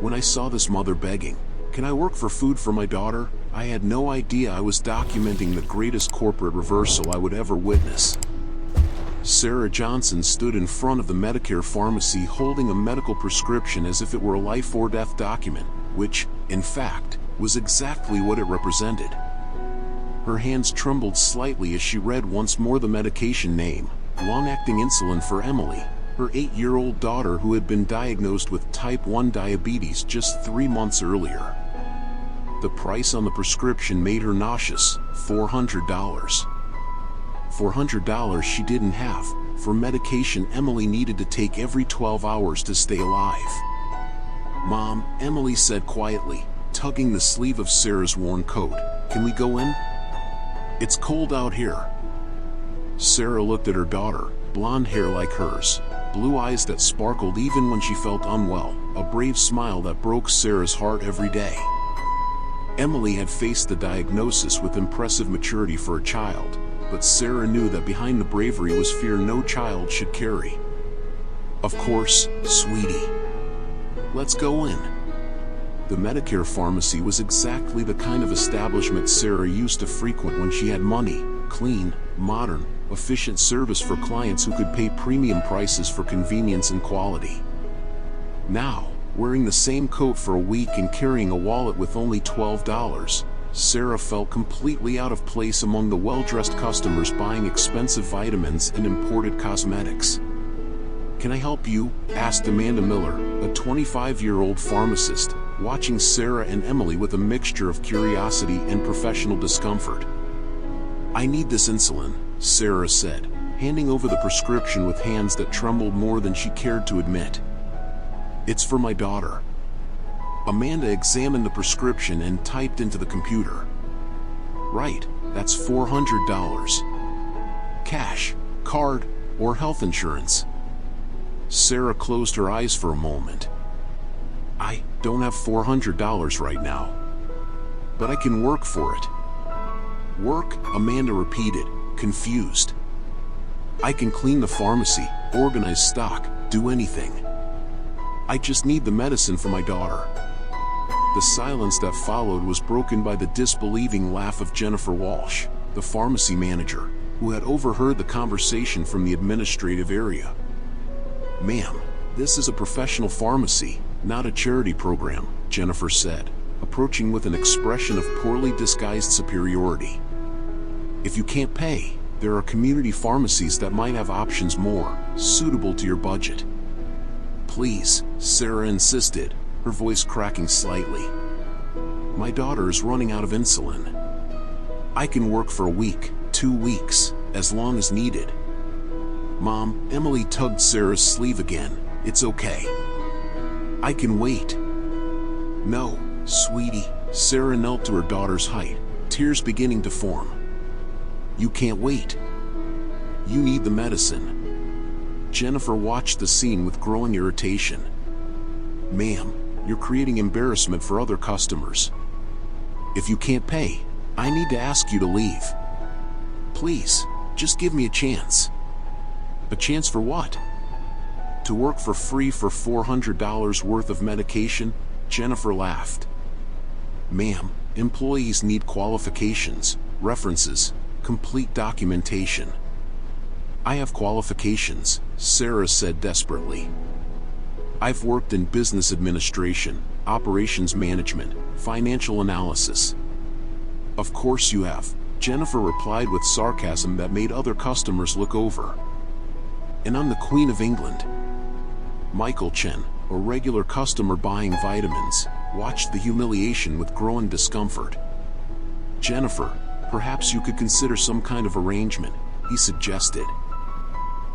when I saw this mother begging, "Can I work for food for my daughter?" I had no idea I was documenting the greatest corporate reversal I would ever witness. Sarah Johnson stood in front of the MediCare pharmacy holding a medical prescription as if it were a life or death document, which, in fact, was exactly what it represented. Her hands trembled slightly as she read once more the medication name: long-acting insulin for Emily, her 8-year-old daughter who had been diagnosed with type 1 diabetes just 3 months earlier. The price on the prescription made her nauseous: $400. $400 she didn't have, for medication Emily needed to take every 12 hours to stay alive. "Mom," Emily said quietly, tugging the sleeve of Sarah's worn coat, "can we go in? It's cold out here." Sarah looked at her daughter, blonde hair like hers, blue eyes that sparkled even when she felt unwell, a brave smile that broke Sarah's heart every day. Emily had faced the diagnosis with impressive maturity for a child, but Sarah knew that behind the bravery was fear no child should carry. "Of course, sweetie. Let's go in." The MediCare pharmacy was exactly the kind of establishment Sarah used to frequent when she had money: clean, modern, efficient service for clients who could pay premium prices for convenience and quality. Now, wearing the same coat for a week and carrying a wallet with only $12, Sarah felt completely out of place among the well-dressed customers buying expensive vitamins and imported cosmetics. "Can I help you?" asked Amanda Miller, a 25-year-old pharmacist, watching Sarah and Emily with a mixture of curiosity and professional discomfort. "I need this insulin," Sarah said, handing over the prescription with hands that trembled more than she cared to admit. "It's for my daughter." Amanda examined the prescription and typed into the computer. "Right, that's $400. Cash, card, or health insurance?" Sarah closed her eyes for a moment. "I don't have $400 right now, but I can work for it." "Work?" Amanda repeated, confused. "I can clean the pharmacy, organize stock, do anything. I just need the medicine for my daughter." The silence that followed was broken by the disbelieving laugh of Jennifer Walsh, the pharmacy manager, who had overheard the conversation from the administrative area. "Ma'am, this is a professional pharmacy, not a charity program," Jennifer said, approaching with an expression of poorly disguised superiority. "If you can't pay, there are community pharmacies that might have options more suitable to your budget." "Please," Sarah insisted, her voice cracking slightly. "My daughter is running out of insulin. I can work for a week, 2 weeks, as long as needed." "Mom," Emily tugged Sarah's sleeve again, "it's okay. I can wait." "No, sweetie." Sarah knelt to her daughter's height, tears beginning to form. "You can't wait. You need the medicine." Jennifer watched the scene with growing irritation. "Ma'am, you're creating embarrassment for other customers. If you can't pay, I need to ask you to leave. Please, just give me a chance." "A chance for what?" "To work for free for $400 worth of medication?" Jennifer laughed. "Ma'am, employees need qualifications, references, complete documentation." "I have qualifications," Sarah said desperately. "I've worked in business administration, operations management, financial analysis." "Of course you have," Jennifer replied with sarcasm that made other customers look over. "And I'm the Queen of England." Michael Chen, a regular customer buying vitamins, watched the humiliation with growing discomfort. "Jennifer, perhaps you could consider some kind of arrangement," he suggested.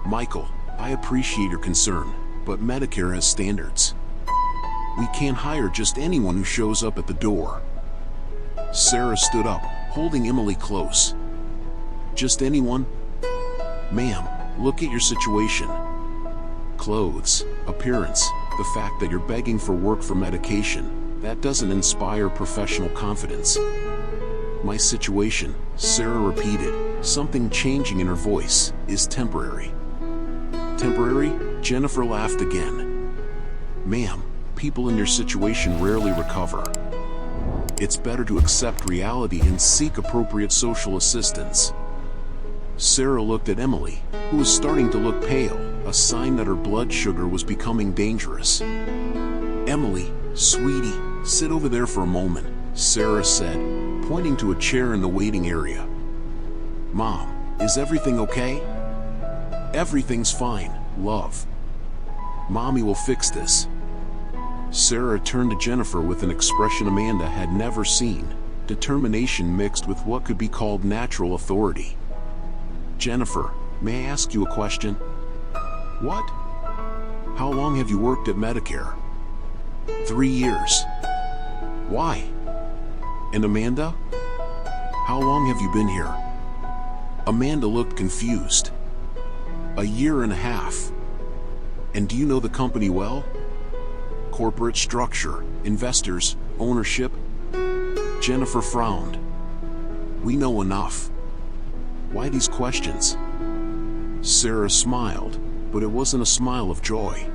"Michael, I appreciate your concern, but MediCare has standards. We can't hire just anyone who shows up at the door." Sarah stood up, holding Emily close. "Just anyone?" "Ma'am, look at your situation. Clothes, appearance, the fact that you're begging for work for medication, that doesn't inspire professional confidence." "My situation," Sarah repeated, something changing in her voice, "is temporary." "Temporary?" Jennifer laughed again. "Ma'am, people in your situation rarely recover. It's better to accept reality and seek appropriate social assistance. Sarah looked at Emily, who was starting to look pale, a sign that her blood sugar was becoming dangerous. "Emily, sweetie, sit over there for a moment," Sarah said, pointing to a chair in the waiting area. "Mom, is everything okay?" "Everything's fine, love. Mommy will fix this." Sarah turned to Jennifer with an expression Amanda had never seen, determination mixed with what could be called natural authority. "Jennifer, may I ask you a question?" "What?" "How long have you worked at MediCare?" 3 years. "Why?" "And Amanda? How long have you been here?" Amanda looked confused. 1.5 years. "And do you know the company well? Corporate structure, investors, ownership?" Jennifer frowned. "We know enough." "Why these questions?" Sarah smiled, but it wasn't a smile of joy.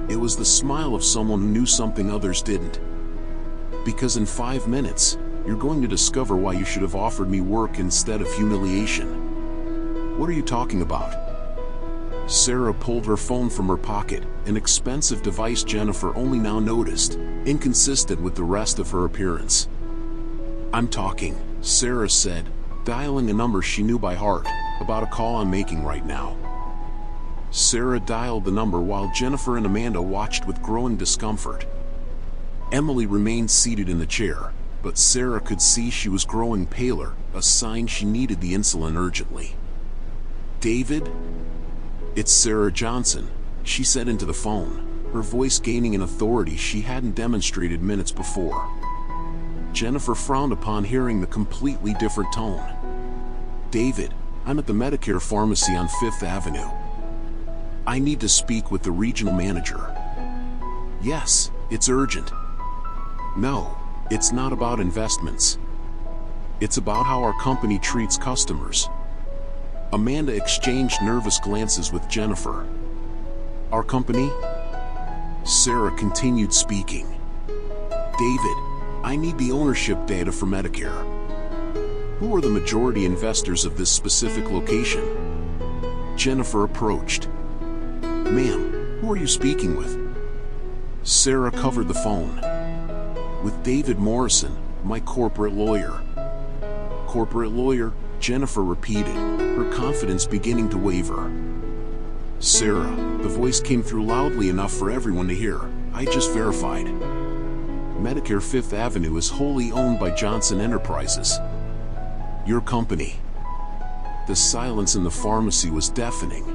It was the smile of someone who knew something others didn't. "Because in 5 minutes, you're going to discover why you should have offered me work instead of humiliation." "What are you talking about?" Sarah pulled her phone from her pocket, an expensive device Jennifer only now noticed, inconsistent with the rest of her appearance. "I'm talking," Sarah said, dialing a number she knew by heart, "about a call I'm making right now." Sarah dialed the number while Jennifer and Amanda watched with growing discomfort. Emily remained seated in the chair, but Sarah could see she was growing paler, a sign she needed the insulin urgently. "David?" "It's Sarah Johnson," she said into the phone, her voice gaining an authority she hadn't demonstrated minutes before. Jennifer frowned upon hearing the completely different tone. "David, I'm at the MediCare pharmacy on 5th Avenue. I need to speak with the regional manager." "Yes, it's urgent." "No, it's not about investments. It's about how our company treats customers." Amanda exchanged nervous glances with Jennifer. "Our company?" Sarah continued speaking. "David, I need the ownership data for MediCare. Who are the majority investors of this specific location?" Jennifer approached. "Ma'am, who are you speaking with?" Sarah covered the phone. "With David Morrison, my corporate lawyer." "Corporate lawyer?" Jennifer repeated, her confidence beginning to waver. "Sarah," the voice came through loudly enough for everyone to hear, "I just verified. MediCare 5th Avenue is wholly owned by Johnson Enterprises. Your company." The silence in the pharmacy was deafening.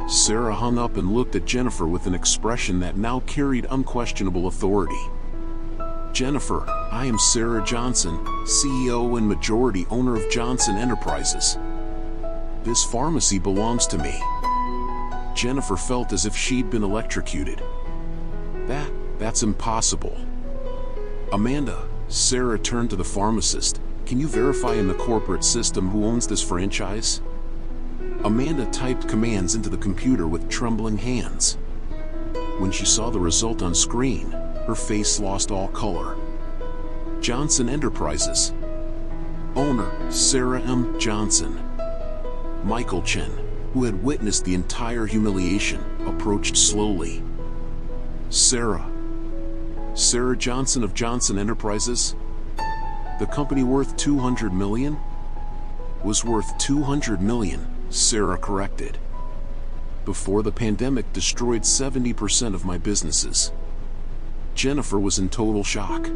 Sarah hung up and looked at Jennifer with an expression that now carried unquestionable authority. "Jennifer, I am Sarah Johnson, CEO and majority owner of Johnson Enterprises. This pharmacy belongs to me." Jennifer felt as if she'd been electrocuted. That's impossible." "Amanda," Sarah turned to the pharmacist, "can you verify in the corporate system who owns this franchise?" Amanda typed commands into the computer with trembling hands. When she saw the result on screen, her face lost all color. "Johnson Enterprises. Owner, Sarah M. Johnson." Michael Chen, who had witnessed the entire humiliation, approached slowly. "Sarah Johnson of Johnson Enterprises? The company worth $200 million? Was worth $200 million, Sarah corrected. Before the pandemic destroyed 70% of my businesses." Jennifer was in total shock.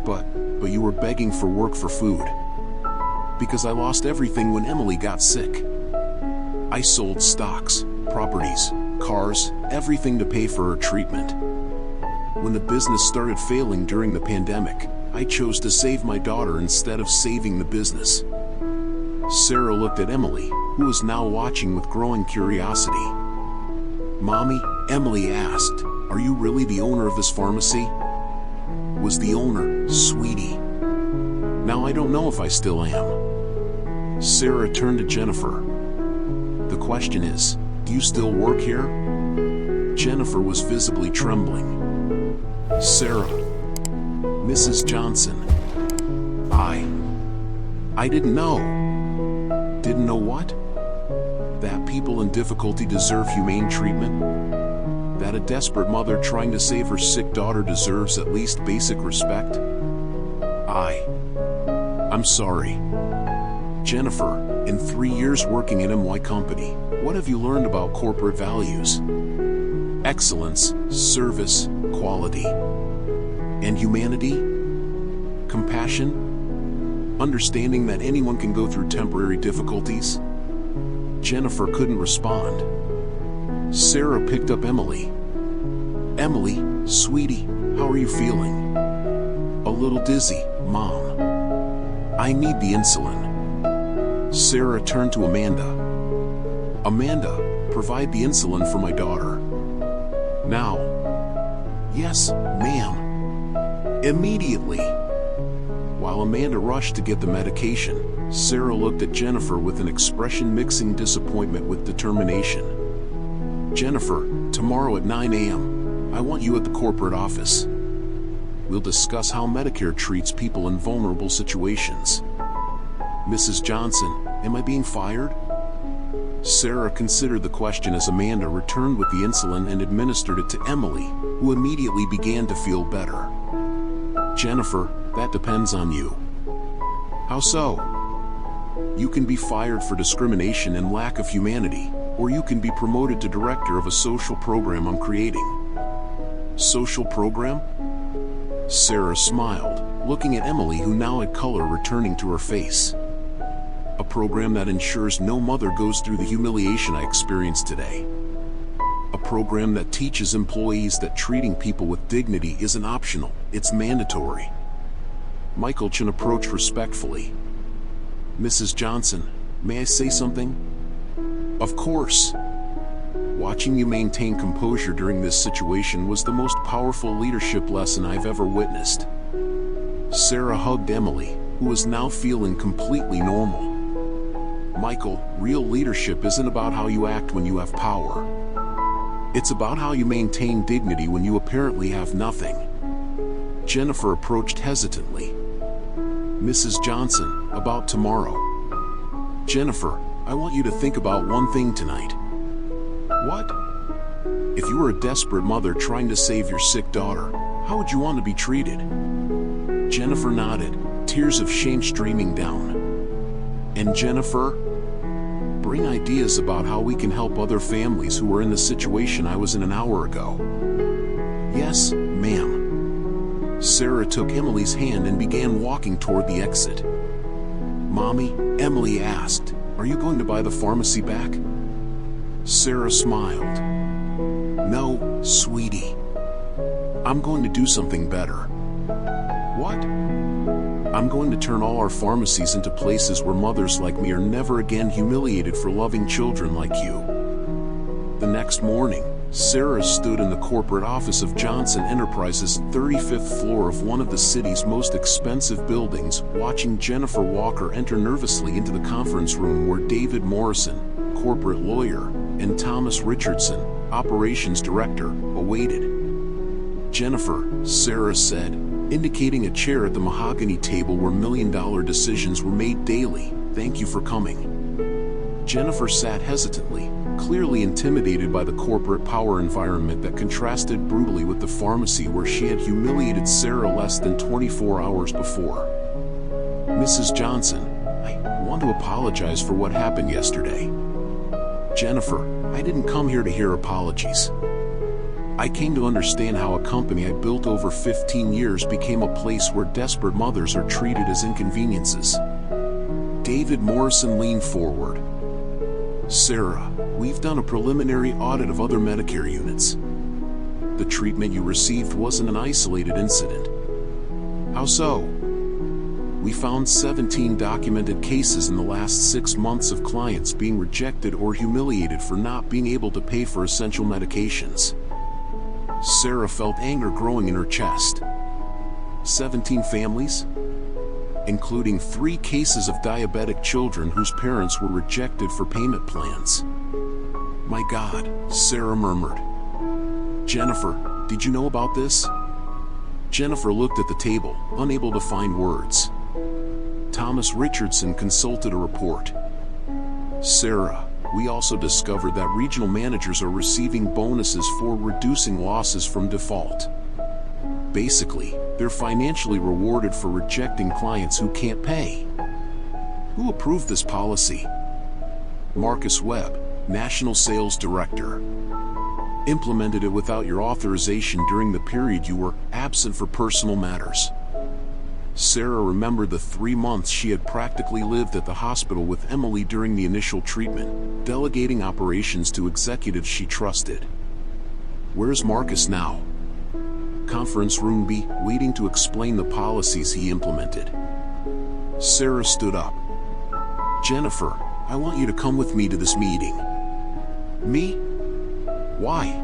But you were begging for work for food." "Because I lost everything when Emily got sick. I sold stocks, properties, cars, everything to pay for her treatment. When the business started failing during the pandemic, I chose to save my daughter instead of saving the business." Sarah looked at Emily, who was now watching with growing curiosity. "Mommy," Emily asked, "are you really the owner of this pharmacy?" "Was the owner, sweetie. Now I don't know if I still am." Sarah turned to Jennifer. "The question is, do you still work here?" Jennifer was visibly trembling. Sarah. Mrs. Johnson. I didn't know. Didn't know what? That people in difficulty deserve humane treatment? That a desperate mother trying to save her sick daughter deserves at least basic respect? I'm sorry. Jennifer, in 3 years working at MY Company, what have you learned about corporate values? Excellence, service, quality. And humanity? Compassion? Understanding that anyone can go through temporary difficulties? Jennifer couldn't respond. Sarah picked up Emily. Emily, sweetie, how are you feeling? A little dizzy, Mom. I need the insulin. Sarah turned to Amanda. Amanda, provide the insulin for my daughter. Now. Yes, ma'am. Immediately. While Amanda rushed to get the medication, Sarah looked at Jennifer with an expression mixing disappointment with determination. Jennifer, tomorrow at 9 a.m., I want you at the corporate office. We'll discuss how MediCare treats people in vulnerable situations. Mrs. Johnson, am I being fired? Sarah considered the question as Amanda returned with the insulin and administered it to Emily, who immediately began to feel better. Jennifer, that depends on you. How so? You can be fired for discrimination and lack of humanity, or you can be promoted to director of a social program I'm creating. Social program? Sarah smiled, looking at Emily, who now had color returning to her face. A program that ensures no mother goes through the humiliation I experienced today. A program that teaches employees that treating people with dignity isn't optional, it's mandatory. Michael Chin approached respectfully. Mrs. Johnson, may I say something? Of course. Watching you maintain composure during this situation was the most powerful leadership lesson I've ever witnessed. Sarah hugged Emily, who was now feeling completely normal. Michael, real leadership isn't about how you act when you have power. It's about how you maintain dignity when you apparently have nothing. Jennifer approached hesitantly. Mrs. Johnson, about tomorrow. Jennifer, I want you to think about one thing tonight. What? If you were a desperate mother trying to save your sick daughter, how would you want to be treated? Jennifer nodded, tears of shame streaming down. And Jennifer? Bring ideas about how we can help other families who are in the situation I was in an hour ago. Yes, ma'am. Sarah took Emily's hand and began walking toward the exit. Mommy, Emily asked, are you going to buy the pharmacy back? Sarah smiled. No, sweetie. I'm going to do something better. What? I'm going to turn all our pharmacies into places where mothers like me are never again humiliated for loving children like you. The next morning, Sarah stood in the corporate office of Johnson Enterprises' 35th floor of one of the city's most expensive buildings, watching Jennifer Walker enter nervously into the conference room where David Morrison, corporate lawyer, and Thomas Richardson, operations director, awaited. Jennifer, Sarah said, indicating a chair at the mahogany table where million-dollar decisions were made daily, thank you for coming. Jennifer sat hesitantly, clearly intimidated by the corporate power environment that contrasted brutally with the pharmacy where she had humiliated Sarah less than 24 hours before. Mrs. Johnson, I want to apologize for what happened yesterday. Jennifer, I didn't come here to hear apologies. I came to understand how a company I built over 15 years became a place where desperate mothers are treated as inconveniences. David Morrison leaned forward. Sarah, we've done a preliminary audit of other MediCare units. The treatment you received wasn't an isolated incident. How so? We found 17 documented cases in the last 6 months of clients being rejected or humiliated for not being able to pay for essential medications. Sarah felt anger growing in her chest. 17 families? Including 3 cases of diabetic children whose parents were rejected for payment plans. My God, Sarah murmured. Jennifer, did you know about this? Jennifer looked at the table, unable to find words. Thomas Richardson consulted a report. Sarah, we also discovered that regional managers are receiving bonuses for reducing losses from default. Basically, they're financially rewarded for rejecting clients who can't pay. Who approved this policy? Marcus Webb, National Sales Director. Implemented it without your authorization during the period you were absent for personal matters. Sarah remembered the 3 months she had practically lived at the hospital with Emily during the initial treatment, delegating operations to executives she trusted. Where's Marcus now? Conference room B, waiting to explain the policies he implemented. Sarah stood up. Jennifer, I want you to come with me to this meeting. Me? Why?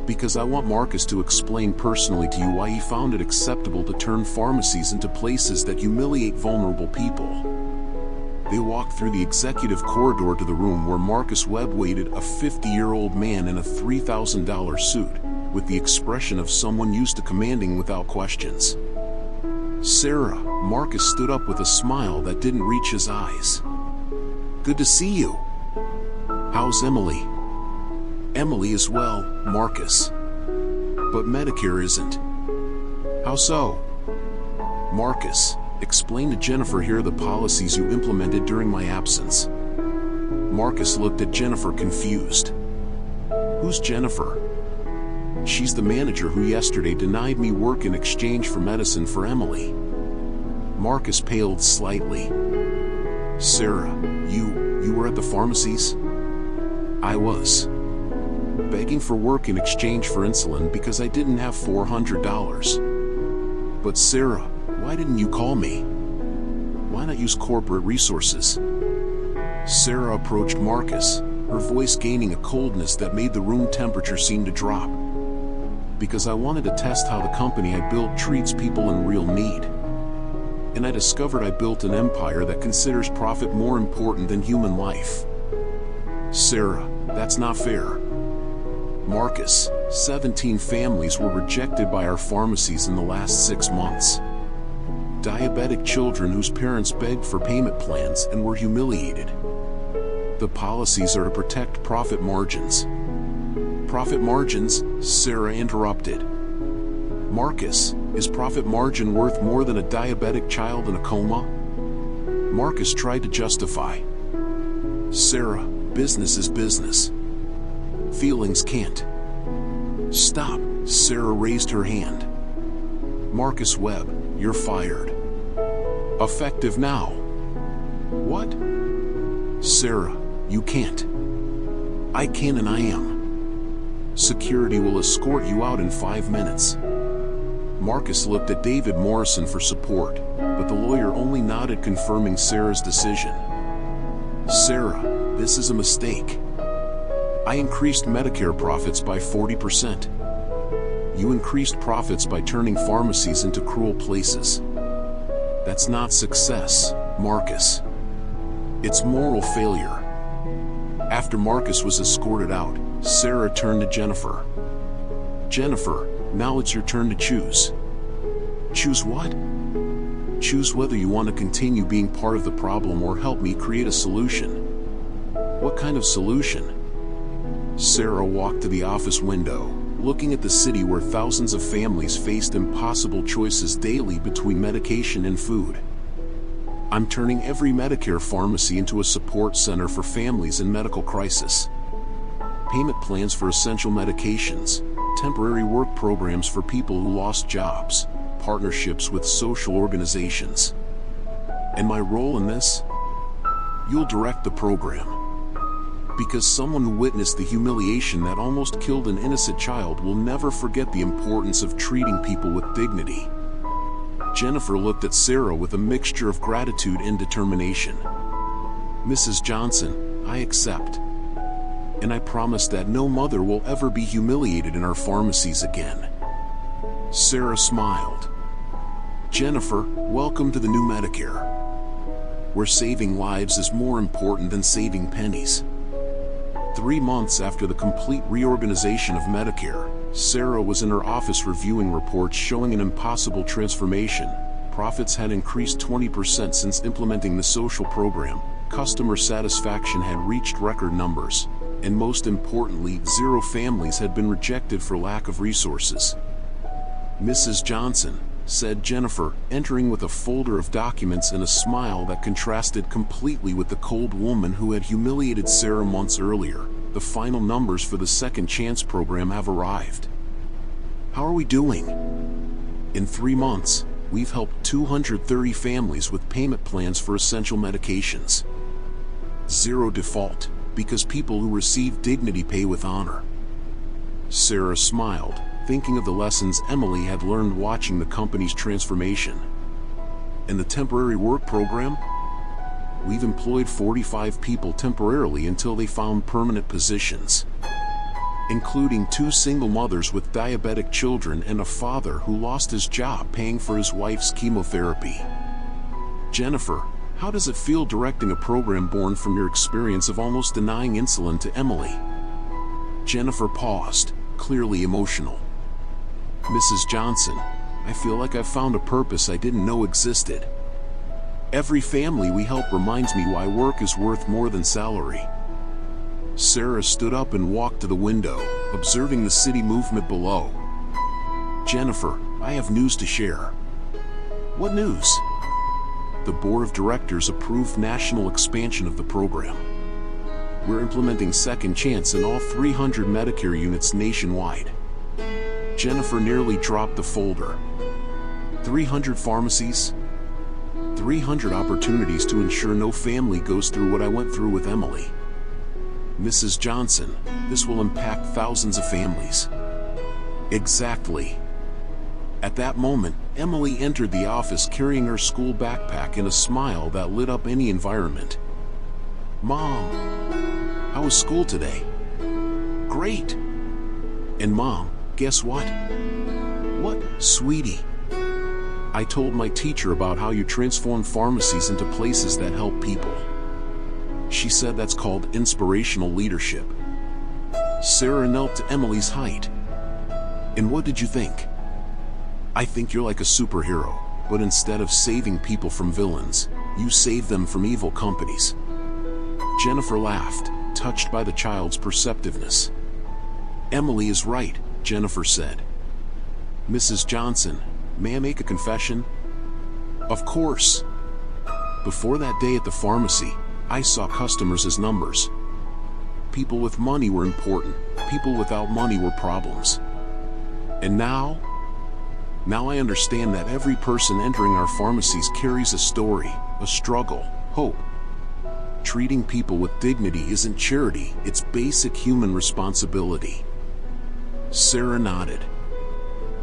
Because I want Marcus to explain personally to you why he found it acceptable to turn pharmacies into places that humiliate vulnerable people. They walked through the executive corridor to the room where Marcus Webb waited, a 50-year-old man in a $3,000 suit, with the expression of someone used to commanding without questions. Sarah, Marcus stood up with a smile that didn't reach his eyes. Good to see you. How's Emily? Emily is well, Marcus. But Medicare isn't. How so? Marcus, explain to Jennifer here are the policies you implemented during my absence. Marcus looked at Jennifer confused. Who's Jennifer? She's the manager who yesterday denied me work in exchange for medicine for Emily. Marcus paled slightly. Sarah, you were at the pharmacies? I was. Begging for work in exchange for insulin because I didn't have $400. But Sarah, why didn't you call me? Why not use corporate resources? Sarah approached Marcus, her voice gaining a coldness that made the room temperature seem to drop. Because I wanted to test how the company I built treats people in real need. And I discovered I built an empire that considers profit more important than human life. Sarah, that's not fair. Marcus, 17 families were rejected by our pharmacies in the last 6 months. Diabetic children whose parents begged for payment plans and were humiliated. The policies are to protect profit margins. Profit margins? Sarah interrupted. Marcus, is profit margin worth more than a diabetic child in a coma? Marcus tried to justify. Sarah, business is business. Feelings can't. Stop, Sarah raised her hand. Marcus Webb, you're fired. Effective now. What? Sarah, you can't. I can and I am. Security will escort you out in 5 minutes. Marcus looked at David Morrison for support, but the lawyer only nodded, confirming Sarah's decision. Sarah, this is a mistake. I increased Medicare profits by 40%. You increased profits by turning pharmacies into cruel places. That's not success, Marcus. It's moral failure. After Marcus was escorted out, Sarah turned to Jennifer. Jennifer, now it's your turn to choose. Choose what? Choose whether you want to continue being part of the problem or help me create a solution. What kind of solution? Sarah walked to the office window, looking at the city where thousands of families faced impossible choices daily between medication and food. I'm turning every Medicare pharmacy into a support center for families in medical crisis. Payment plans for essential medications, temporary work programs for people who lost jobs, partnerships with social organizations. And my role in this? You'll direct the program. Because someone who witnessed the humiliation that almost killed an innocent child will never forget the importance of treating people with dignity. Jennifer looked at Sarah with a mixture of gratitude and determination. Mrs. Johnson, I accept. And I promise that no mother will ever be humiliated in our pharmacies again. Sarah smiled. Jennifer, welcome to the new Medicare, where saving lives is more important than saving pennies. 3 months after the complete reorganization of Medicare, Sarah was in her office reviewing reports showing an impossible transformation. Profits had increased 20% since implementing the social program, customer satisfaction had reached record numbers, and most importantly, 0 families had been rejected for lack of resources. "Mrs. Johnson," said Jennifer, entering with a folder of documents and a smile that contrasted completely with the cold woman who had humiliated Sarah months earlier, "the final numbers for the Second Chance program have arrived. How are we doing? In 3 months, we've helped 230 families with payment plans for essential medications. 0 default, because people who receive dignity pay with honor." Sarah smiled, thinking of the lessons Emily had learned watching the company's transformation. "And the temporary work program? We've employed 45 people temporarily until they found permanent positions, including 2 single mothers with diabetic children and a father who lost his job paying for his wife's chemotherapy." "Jennifer, how does it feel directing a program born from your experience of almost denying insulin to Emily?" Jennifer paused, clearly emotional. "Mrs. Johnson, I feel like I've found a purpose I didn't know existed. Every family we help reminds me why work is worth more than salary." Sarah stood up and walked to the window, observing the city movement below. "Jennifer, I have news to share." "What news?" "The board of directors approved national expansion of the program. We're implementing Second Chance in all 300 MediCare units nationwide." Jennifer nearly dropped the folder. 300 pharmacies? 300 opportunities to ensure no family goes through what I went through with Emily. "Mrs. Johnson, this will impact thousands of families." "Exactly." At that moment, Emily entered the office carrying her school backpack and a smile that lit up any environment. "Mom, how was school today?" "Great." "And Mom, guess what?" "What, sweetie?" "I told my teacher about how you transform pharmacies into places that help people. She said that's called inspirational leadership." Sarah knelt to Emily's height. "And what did you think?" "I think you're like a superhero, but instead of saving people from villains, you save them from evil companies." Jennifer laughed, touched by the child's perceptiveness. "Emily is right," Jennifer said. "Mrs. Johnson, may I make a confession?" "Of course." "Before that day at the pharmacy, I saw customers as numbers. People with money were important, people without money were problems. And now I understand that every person entering our pharmacies carries a story, a struggle, hope. Treating people with dignity isn't charity, it's basic human responsibility." Sarah nodded.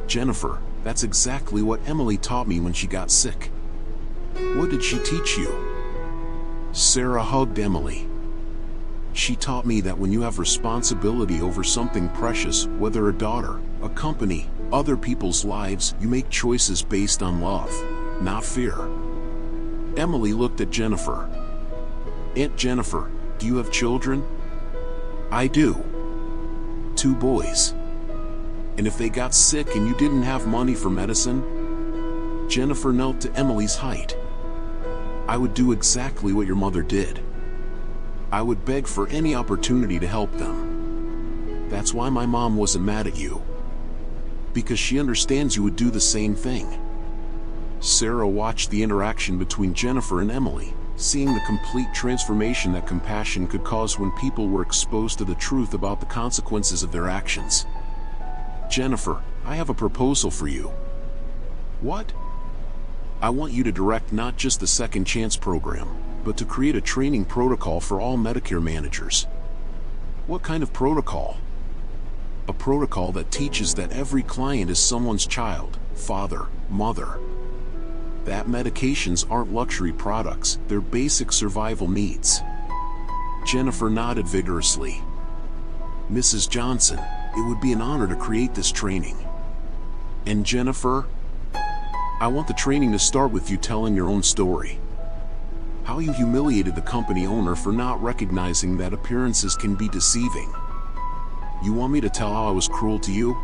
"Jennifer, that's exactly what Emily taught me when she got sick." "What did she teach you?" Sarah hugged Emily. "She taught me that when you have responsibility over something precious, whether a daughter, a company, other people's lives, you make choices based on love, not fear." Emily looked at Jennifer. "Aunt Jennifer, do you have children?" "I do. 2 boys." "And if they got sick and you didn't have money for medicine?" Jennifer knelt to Emily's height. "I would do exactly what your mother did. I would beg for any opportunity to help them. That's why my mom wasn't mad at you. Because she understands you would do the same thing." Sarah watched the interaction between Jennifer and Emily, seeing the complete transformation that compassion could cause when people were exposed to the truth about the consequences of their actions. "Jennifer, I have a proposal for you." "What?" "I want you to direct not just the Second Chance program, but to create a training protocol for all MediCare managers." "What kind of protocol?" "A protocol that teaches that every client is someone's child, father, mother. That medications aren't luxury products, they're basic survival needs." Jennifer nodded vigorously. "Mrs. Johnson, it would be an honor to create this training." "And Jennifer, I want the training to start with you telling your own story. How you humiliated the company owner for not recognizing that appearances can be deceiving. You want me to tell how I was cruel to you?"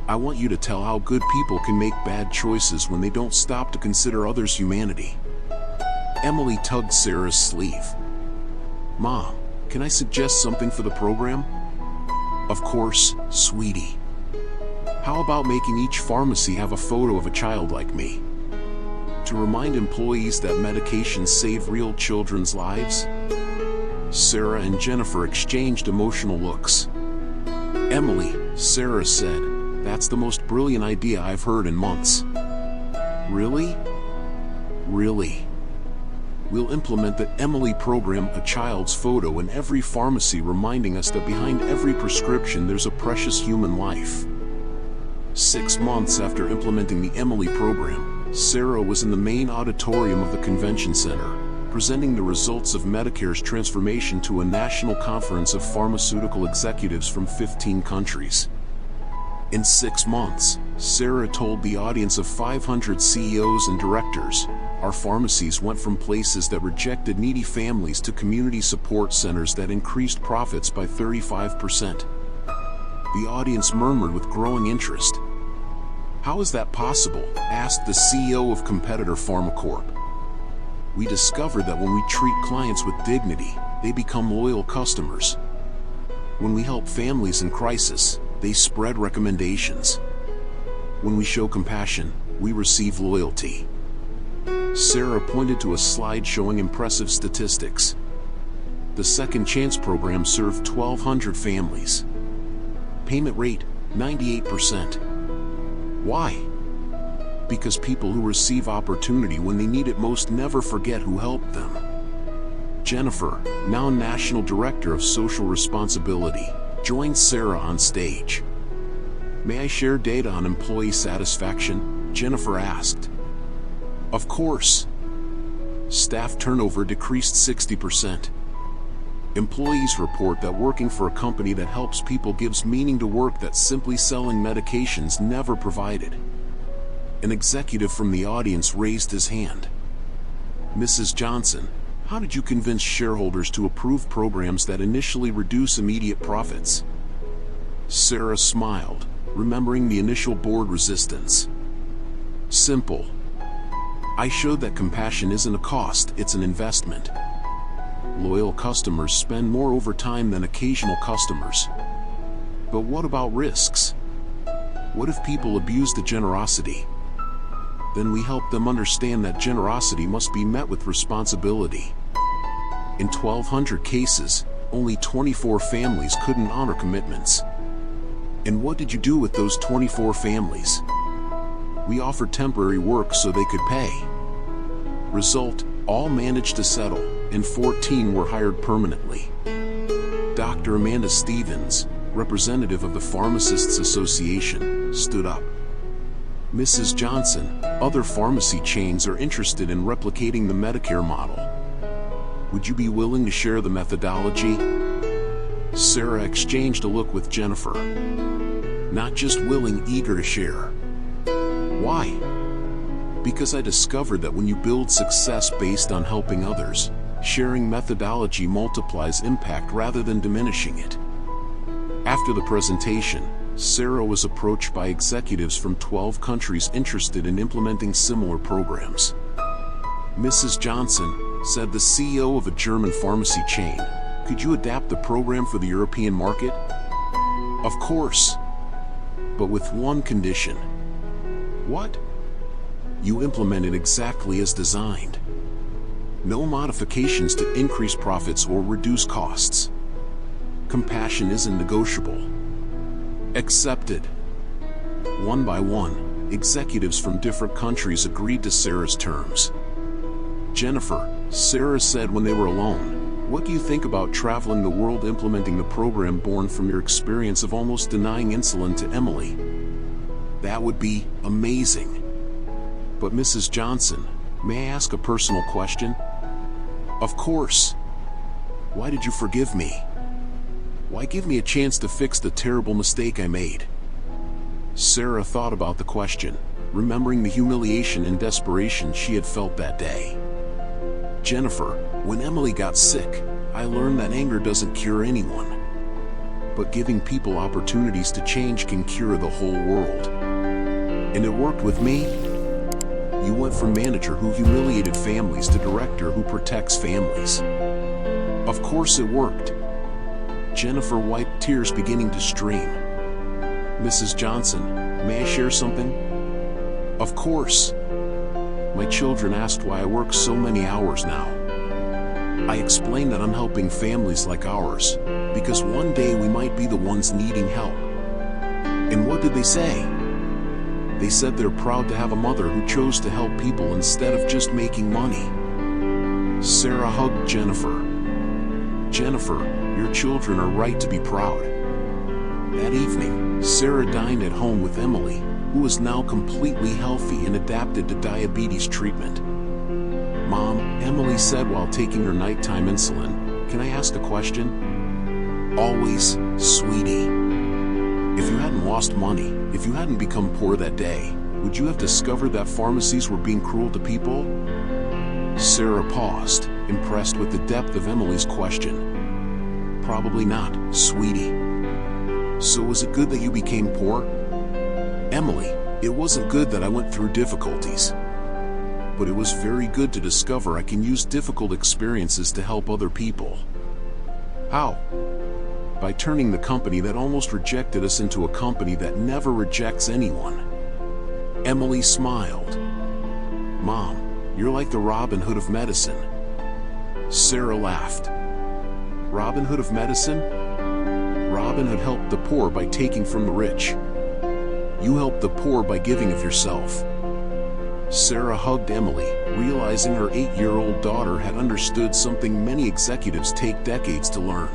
I want you to tell how good people can make bad choices when they don't stop to consider others' humanity. Emily tugged Sarah's sleeve. Mom, can I suggest something for the program? Of course, sweetie. How about making each pharmacy have a photo of a child like me? To remind employees that medications save real children's lives? Sarah and Jennifer exchanged emotional looks. Emily, Sarah said, that's the most brilliant idea I've heard in months. Really? Really? We'll implement the Emily program, a child's photo in every pharmacy, reminding us that behind every prescription there's a precious human life. 6 months after implementing the Emily program, Sarah was in the main auditorium of the convention center, presenting the results of MediCare's transformation to a national conference of pharmaceutical executives from 15 countries. In 6 months, Sarah told the audience of 500 CEOs and directors, our pharmacies went from places that rejected needy families to community support centers that increased profits by 35%. The audience murmured with growing interest. How is that possible? Asked the CEO of competitor PharmaCorp. We discovered that when we treat clients with dignity, they become loyal customers. When we help families in crisis, they spread recommendations. When we show compassion, we receive loyalty. Sarah pointed to a slide showing impressive statistics. The Second Chance program served 1,200 families. Payment rate, 98%. Why? Because people who receive opportunity when they need it most never forget who helped them. Jennifer, now National Director of Social Responsibility, joined Sarah on stage. May I share data on employee satisfaction? Jennifer asked. Of course. Staff turnover decreased 60%. Employees report that working for a company that helps people gives meaning to work that simply selling medications never provided. An executive from the audience raised his hand. Mrs. Johnson, how did you convince shareholders to approve programs that initially reduce immediate profits? Sarah smiled, remembering the initial board resistance. Simple. I showed that compassion isn't a cost, it's an investment. Loyal customers spend more over time than occasional customers. But what about risks? What if people abuse the generosity? Then we help them understand that generosity must be met with responsibility. In 1,200 cases, only 24 families couldn't honor commitments. And what did you do with those 24 families? We offered temporary work so they could pay. Result, all managed to settle, and 14 were hired permanently. Dr. Amanda Stevens, representative of the Pharmacists Association, stood up. Mrs. Johnson, other pharmacy chains are interested in replicating the MediCare model. Would you be willing to share the methodology? Sarah exchanged a look with Jennifer. Not just willing, eager to share. Why? Because I discovered that when you build success based on helping others, sharing methodology multiplies impact rather than diminishing it. After the presentation, Sarah was approached by executives from 12 countries interested in implementing similar programs. Mrs. Johnson, said the CEO of a German pharmacy chain, could you adapt the program for the European market? Of course. But with one condition. What? You implement it exactly as designed. No modifications to increase profits or reduce costs. Compassion isn't negotiable. Accepted. One by one, executives from different countries agreed to Sarah's terms. Jennifer, Sarah said when they were alone, what do you think about traveling the world implementing the program born from your experience of almost denying insulin to Emily? That would be amazing. But Mrs. Johnson, may I ask a personal question? Of course. Why did you forgive me? Why give me a chance to fix the terrible mistake I made? Sarah thought about the question, remembering the humiliation and desperation she had felt that day. Jennifer, when Emily got sick, I learned that anger doesn't cure anyone. but giving people opportunities to change can cure the whole world. And it worked with me. You went from manager who humiliated families to director who protects families. Of course it worked. Jennifer wiped tears beginning to stream. Mrs. Johnson, may I share something? Of course. My children asked why I work so many hours now. I explained that I'm helping families like ours, because one day we might be the ones needing help. And what did they say? They said they're proud to have a mother who chose to help people instead of just making money. Sarah hugged Jennifer. Jennifer, your children are right to be proud. That evening, Sarah dined at home with Emily, who is now completely healthy and adapted to diabetes treatment. Mom, Emily said while taking her nighttime insulin, can I ask a question? Always, sweetie. If you hadn't lost money, if you hadn't become poor that day, would you have discovered that pharmacies were being cruel to people? Sarah paused, impressed with the depth of Emily's question. Probably not, sweetie. So was it good that you became poor? Emily, it wasn't good that I went through difficulties. But it was very good to discover I can use difficult experiences to help other people. How? By turning the company that almost rejected us into a company that never rejects anyone. Emily smiled. Mom, you're like the Robin Hood of medicine. Sarah laughed. Robin Hood of medicine? Robin Hood helped the poor by taking from the rich. You help the poor by giving of yourself. Sarah hugged Emily, realizing her 8-year-old daughter had understood something many executives take decades to learn.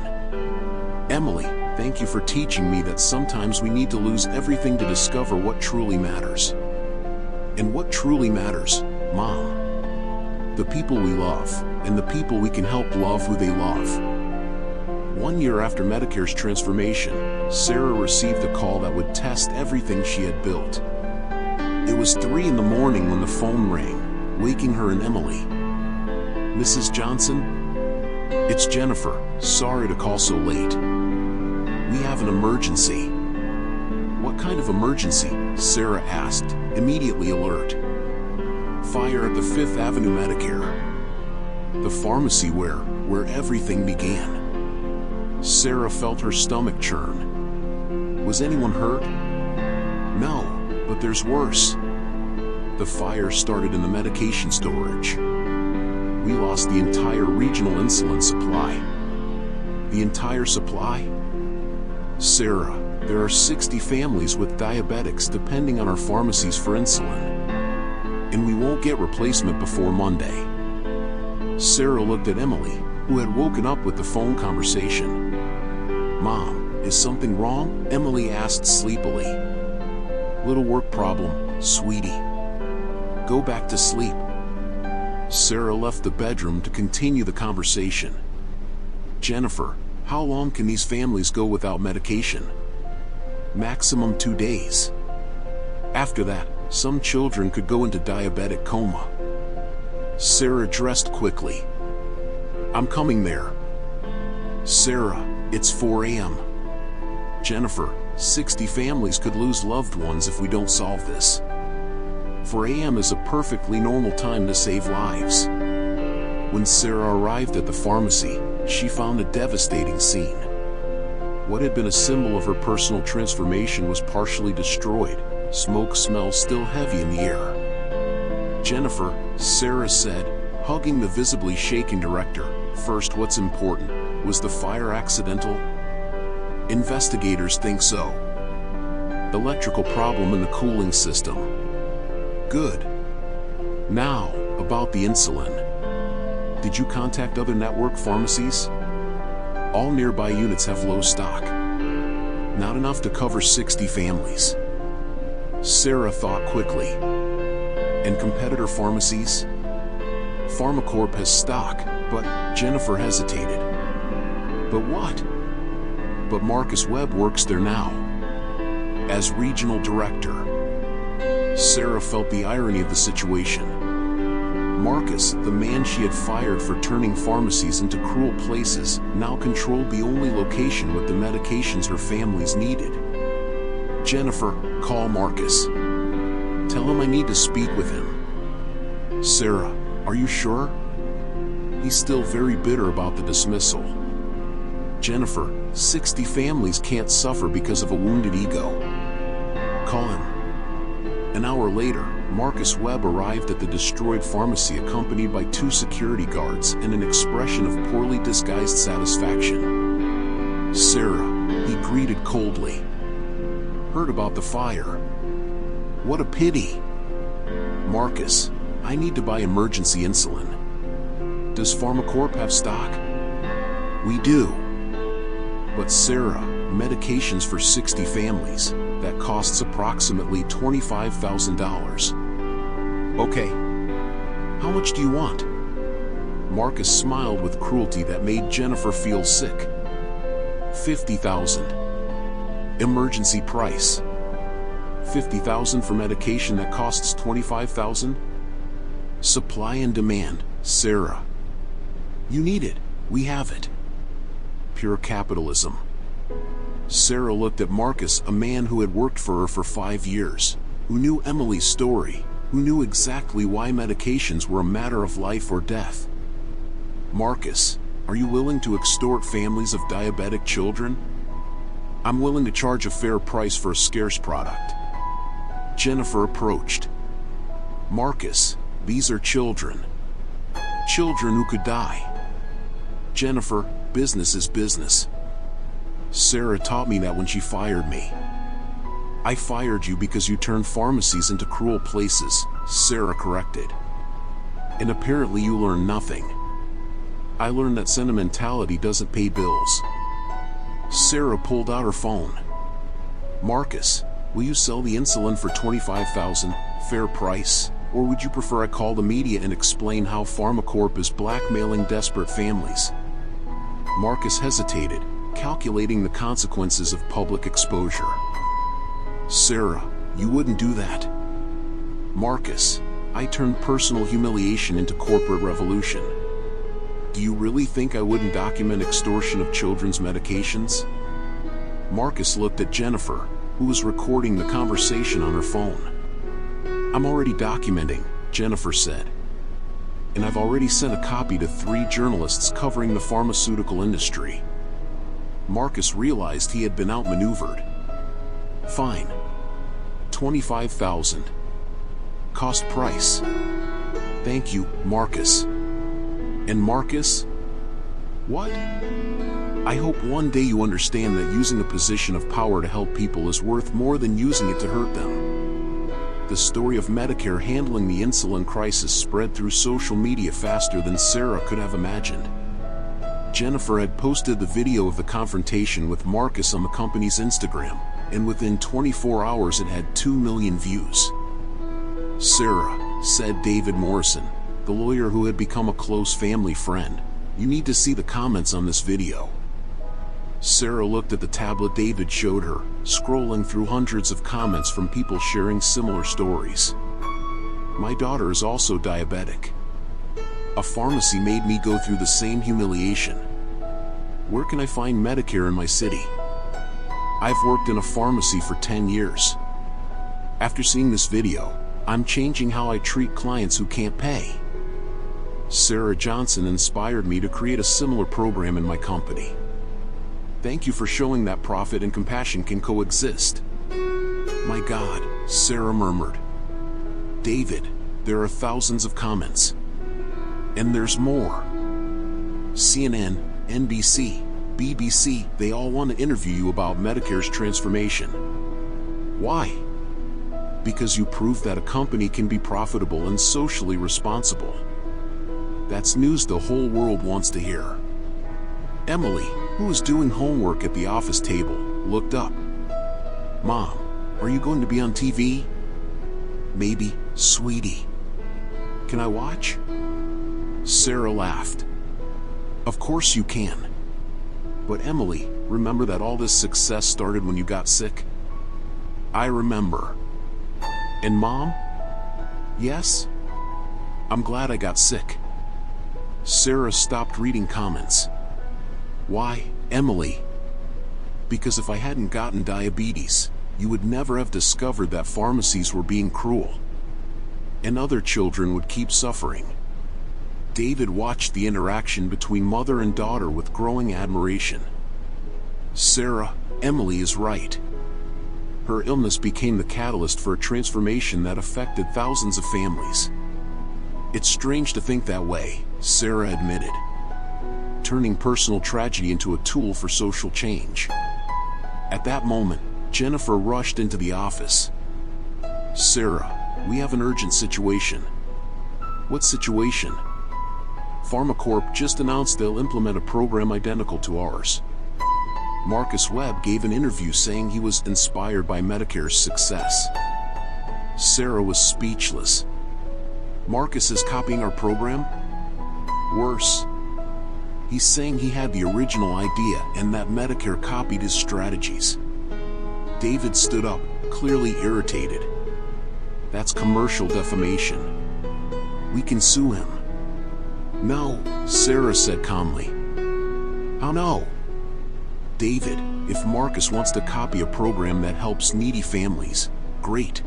Emily, thank you for teaching me that sometimes we need to lose everything to discover what truly matters. And what truly matters, Mom? The people we love, and the people we can help love who they love. 1 year after MediCare's transformation, Sarah received a call that would test everything she had built. It was 3 in the morning when the phone rang, waking her and Emily. Mrs. Johnson? It's Jennifer, sorry to call so late. We have an emergency. What kind of emergency? Sarah asked, immediately alert. Fire at the 5th Avenue MediCare. The pharmacy where everything began. Sarah felt her stomach churn. Was anyone hurt? No. But there's worse. The fire started in the medication storage. We lost the entire regional insulin supply. The entire supply? Sarah, there are 60 families with diabetics depending on our pharmacies for insulin. And we won't get replacement before Monday. Sarah looked at Emily, who had woken up with the phone conversation. Mom, is something wrong? Emily asked sleepily. Little work problem, sweetie. Go back to sleep. Sarah left the bedroom to continue the conversation. Jennifer, how long can these families go without medication? Maximum 2 days. After that, some children could go into diabetic coma. Sarah dressed quickly. I'm coming there. Sarah, it's 4 a.m. Jennifer, 60 families could lose loved ones if we don't solve this. 4 a.m. is a perfectly normal time to save lives. When Sarah arrived at the pharmacy, she found a devastating scene. What had been a symbol of her personal transformation was partially destroyed, smoke smell still heavy in the air. Jennifer, Sarah said, hugging the visibly shaken director, first, what's important? Was the fire accidental? Investigators think so. Electrical problem in the cooling system. Good. Now, about the insulin. Did you contact other network pharmacies? All nearby units have low stock. Not enough to cover 60 families. Sarah thought quickly. And competitor pharmacies? PharmaCorp has stock, but Jennifer hesitated. But what? But Marcus Webb works there now. As regional director. Sarah felt the irony of the situation. Marcus, the man she had fired for turning pharmacies into cruel places, now controlled the only location with the medications her families needed. Jennifer, call Marcus. Tell him I need to speak with him. Sarah, are you sure? He's still very bitter about the dismissal. Jennifer, 60 families can't suffer because of a wounded ego. Call him. An hour later, Marcus Webb arrived at the destroyed pharmacy accompanied by 2 security guards and an expression of poorly disguised satisfaction. Sarah, he greeted coldly. Heard about the fire. What a pity. Marcus, I need to buy emergency insulin. Does PharmaCorp have stock? We do. But Sarah, medications for 60 families, that costs approximately $25,000. Okay. How much do you want? Marcus smiled with cruelty that made Jennifer feel sick. $50,000. Emergency price. $50,000 for medication that costs $25,000? Supply and demand, Sarah. You need it. We have it. Pure capitalism. Sarah looked at Marcus, a man who had worked for her for 5 years, who knew Emily's story, who knew exactly why medications were a matter of life or death. Marcus, are you willing to extort families of diabetic children? I'm willing to charge a fair price for a scarce product. Jennifer approached. Marcus, these are children. Children who could die. Jennifer, business is business. Sarah taught me that when she fired me. I fired you because you turned pharmacies into cruel places, Sarah corrected. And apparently you learned nothing. I learned that sentimentality doesn't pay bills. Sarah pulled out her phone. Marcus, will you sell the insulin for $25,000, fair price? Or would you prefer I call the media and explain how PharmaCorp is blackmailing desperate families? Marcus hesitated, calculating the consequences of public exposure. Sarah, you wouldn't do that. Marcus, I turned personal humiliation into corporate revolution. Do you really think I wouldn't document extortion of children's medications? Marcus looked at Jennifer, who was recording the conversation on her phone. I'm already documenting, Jennifer said. And I've already sent a copy to 3 journalists covering the pharmaceutical industry. Marcus realized he had been outmaneuvered. Fine. $25,000. Cost price. Thank you, Marcus. And Marcus? What? I hope one day you understand that using a position of power to help people is worth more than using it to hurt them. The story of MediCare handling the insulin crisis spread through social media faster than Sarah could have imagined. Jennifer had posted the video of the confrontation with Marcus on the company's Instagram, and within 24 hours it had 2 million views. Sarah, said David Morrison, the lawyer who had become a close family friend, you need to see the comments on this video. Sarah looked at the tablet David showed her, scrolling through hundreds of comments from people sharing similar stories. My daughter is also diabetic. A pharmacy made me go through the same humiliation. Where can I find MediCare in my city? I've worked in a pharmacy for 10 years. After seeing this video, I'm changing how I treat clients who can't pay. Sarah Johnson inspired me to create a similar program in my company. Thank you for showing that profit and compassion can coexist. My God, Sarah murmured. David, there are thousands of comments. And there's more. CNN, NBC, BBC, they all want to interview you about MediCare's transformation. Why? Because you prove that a company can be profitable and socially responsible. That's news the whole world wants to hear. Emily, who was doing homework at the office table, looked up. Mom, are you going to be on TV? Maybe, sweetie. Can I watch? Sarah laughed. Of course you can. But Emily, remember that all this success started when you got sick? I remember. And Mom? Yes? I'm glad I got sick. Sarah stopped reading comments. Why, Emily? Because if I hadn't gotten diabetes, you would never have discovered that pharmacies were being cruel. And other children would keep suffering. David watched the interaction between mother and daughter with growing admiration. Sarah, Emily is right. Her illness became the catalyst for a transformation that affected thousands of families. It's strange to think that way, Sarah admitted. Turning personal tragedy into a tool for social change. At that moment, Jennifer rushed into the office. Sarah, we have an urgent situation. What situation? PharmaCorp just announced they'll implement a program identical to ours. Marcus Webb gave an interview saying he was inspired by MediCare's success. Sarah was speechless. Marcus is copying our program? Worse. He's saying he had the original idea and that MediCare copied his strategies. David stood up, clearly irritated. That's commercial defamation. We can sue him. No, Sarah said calmly. How no? David, if Marcus wants to copy a program that helps needy families, great.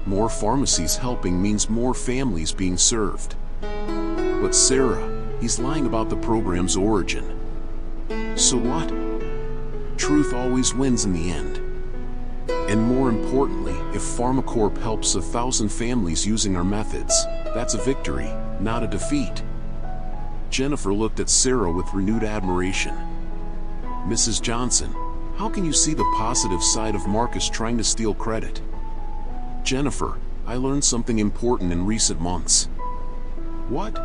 More pharmacies helping means more families being served. But Sarah, he's lying about the program's origin. So what? Truth always wins in the end. And more importantly, if PharmaCorp helps 1,000 families using our methods, that's a victory, not a defeat. Jennifer looked at Sarah with renewed admiration. Mrs. Johnson, how can you see the positive side of Marcus trying to steal credit? Jennifer, I learned something important in recent months. What?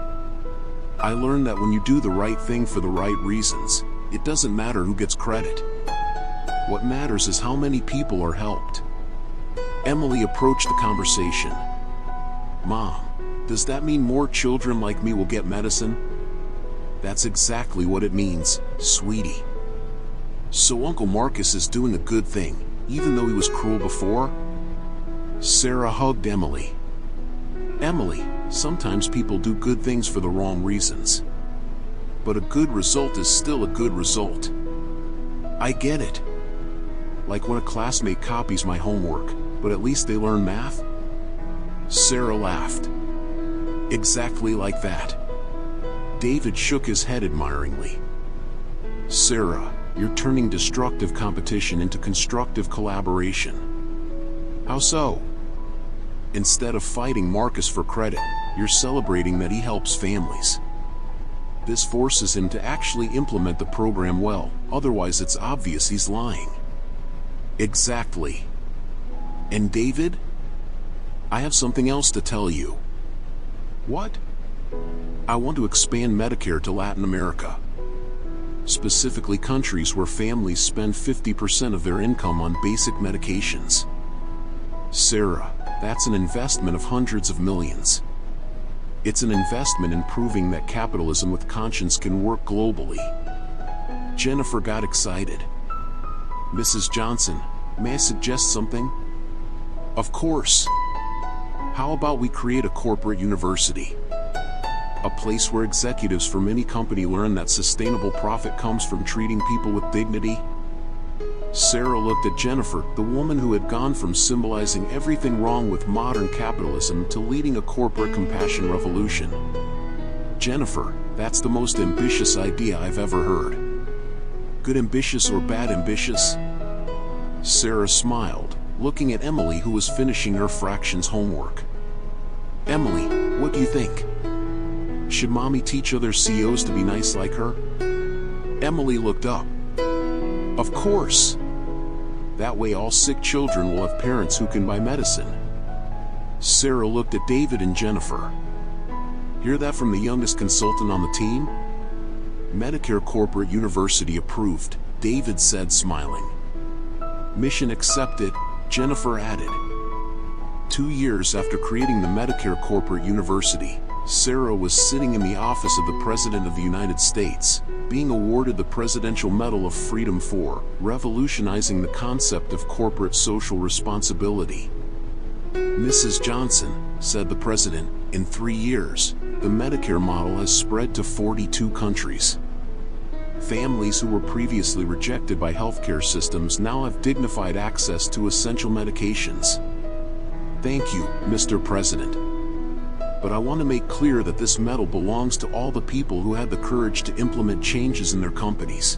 I learned that when you do the right thing for the right reasons, it doesn't matter who gets credit. What matters is how many people are helped. Emily approached the conversation. Mom, does that mean more children like me will get medicine? That's exactly what it means, sweetie. So Uncle Marcus is doing a good thing, even though he was cruel before? Sarah hugged Emily. Emily, sometimes people do good things for the wrong reasons. But a good result is still a good result. I get it. Like when a classmate copies my homework, but at least they learn math? Sarah laughed. Exactly like that. David shook his head admiringly. Sarah, you're turning destructive competition into constructive collaboration. How so? Instead of fighting Marcus for credit, you're celebrating that he helps families. This forces him to actually implement the program well, otherwise it's obvious he's lying. Exactly. And David? I have something else to tell you. What? I want to expand MediCare to Latin America. Specifically countries where families spend 50% of their income on basic medications. Sarah, that's an investment of hundreds of millions. It's an investment in proving that capitalism with conscience can work globally. Jennifer got excited. Mrs. Johnson, may I suggest something? Of course. How about we create a corporate university? A place where executives from any company learn that sustainable profit comes from treating people with dignity? Sarah looked at Jennifer, the woman who had gone from symbolizing everything wrong with modern capitalism to leading a corporate compassion revolution. Jennifer, that's the most ambitious idea I've ever heard. Good ambitious or bad ambitious? Sarah smiled, looking at Emily, who was finishing her fractions homework. Emily, what do you think? Should Mommy teach other CEOs to be nice like her? Emily looked up. Of course. That way all sick children will have parents who can buy medicine. Sarah looked at David and Jennifer. Hear that from the youngest consultant on the team? MediCare Corporate University approved, David said, smiling. Mission accepted, Jennifer added. 2 years after creating the MediCare Corporate University, Sarah was sitting in the office of the President of the United States, being awarded the Presidential Medal of Freedom for revolutionizing the concept of corporate social responsibility. Mrs. Johnson, said the president. In 3 years, the Medicare model has spread to 42 countries. Families who were previously rejected by healthcare systems now have dignified access to essential medications. Thank you, Mr. President. But I want to make clear that this medal belongs to all the people who had the courage to implement changes in their companies.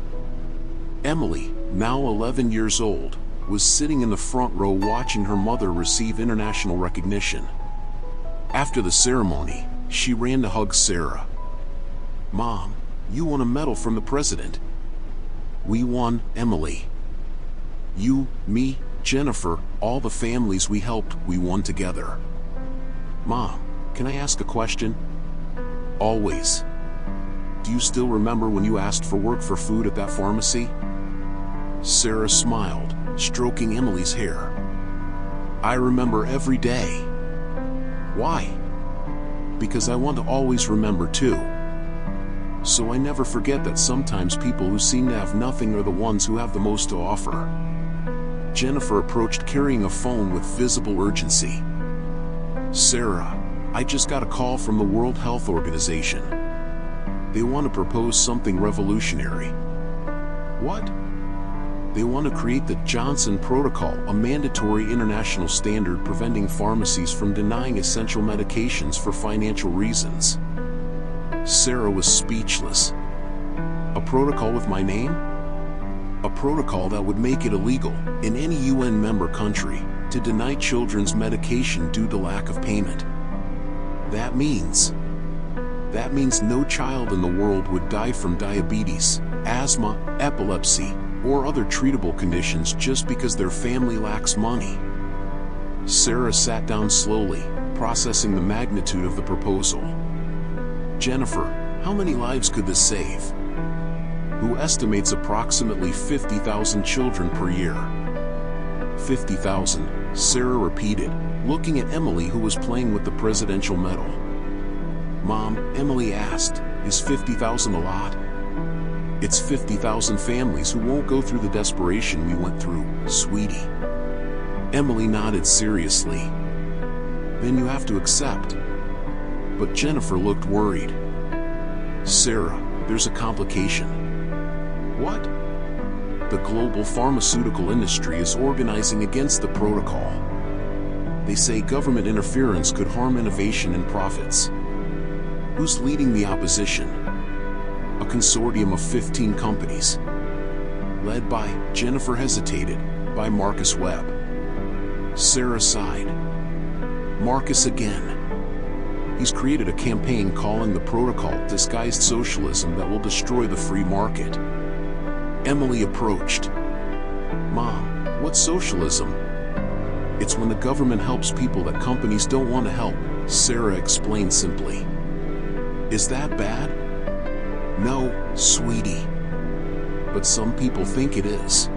Emily, now 11 years old, was sitting in the front row watching her mother receive international recognition. After the ceremony, she ran to hug Sarah. "Mom, you won a medal from the president." "We won, Emily. You, me, Jennifer, all the families we helped, we won together." "Mom, can I ask a question?" "Always. Do you still remember when you asked for work for food at that pharmacy?" Sarah smiled, stroking Emily's hair. "I remember every day." "Why?" "Because I want to always remember too. So I never forget that sometimes people who seem to have nothing are the ones who have the most to offer." Jennifer approached carrying a phone with visible urgency. "Sarah, I just got a call from the World Health Organization. They want to propose something revolutionary." "What?" "They want to create the Johnson Protocol, a mandatory international standard preventing pharmacies from denying essential medications for financial reasons." Sarah was speechless. "A protocol with my name?" "A protocol that would make it illegal, in any UN member country, to deny children's medication due to lack of payment. That means no child in the world would die from diabetes, asthma, epilepsy, or other treatable conditions just because their family lacks money." Sarah sat down slowly, processing the magnitude of the proposal. "Jennifer, how many lives could this save?" "Who estimates approximately 50,000 children per year." 50,000, Sarah repeated, looking at Emily, who was playing with the presidential medal. "Mom," Emily asked, "is 50,000 a lot?" "It's 50,000 families who won't go through the desperation we went through, sweetie." Emily nodded seriously. "Then you have to accept." But Jennifer looked worried. "Sarah, there's a complication." "What?" "The global pharmaceutical industry is organizing against the protocol. They say government interference could harm innovation and profits." "Who's leading the opposition?" "A consortium of 15 companies. Led by," Jennifer hesitated, "by Marcus Webb." Sarah sighed. "Marcus again. He's created a campaign calling the protocol disguised socialism that will destroy the free market." Emily approached. "Mom, what's socialism?" "It's when the government helps people that companies don't want to help," Sarah explained simply. "Is that bad?" "No, sweetie. But some people think it is."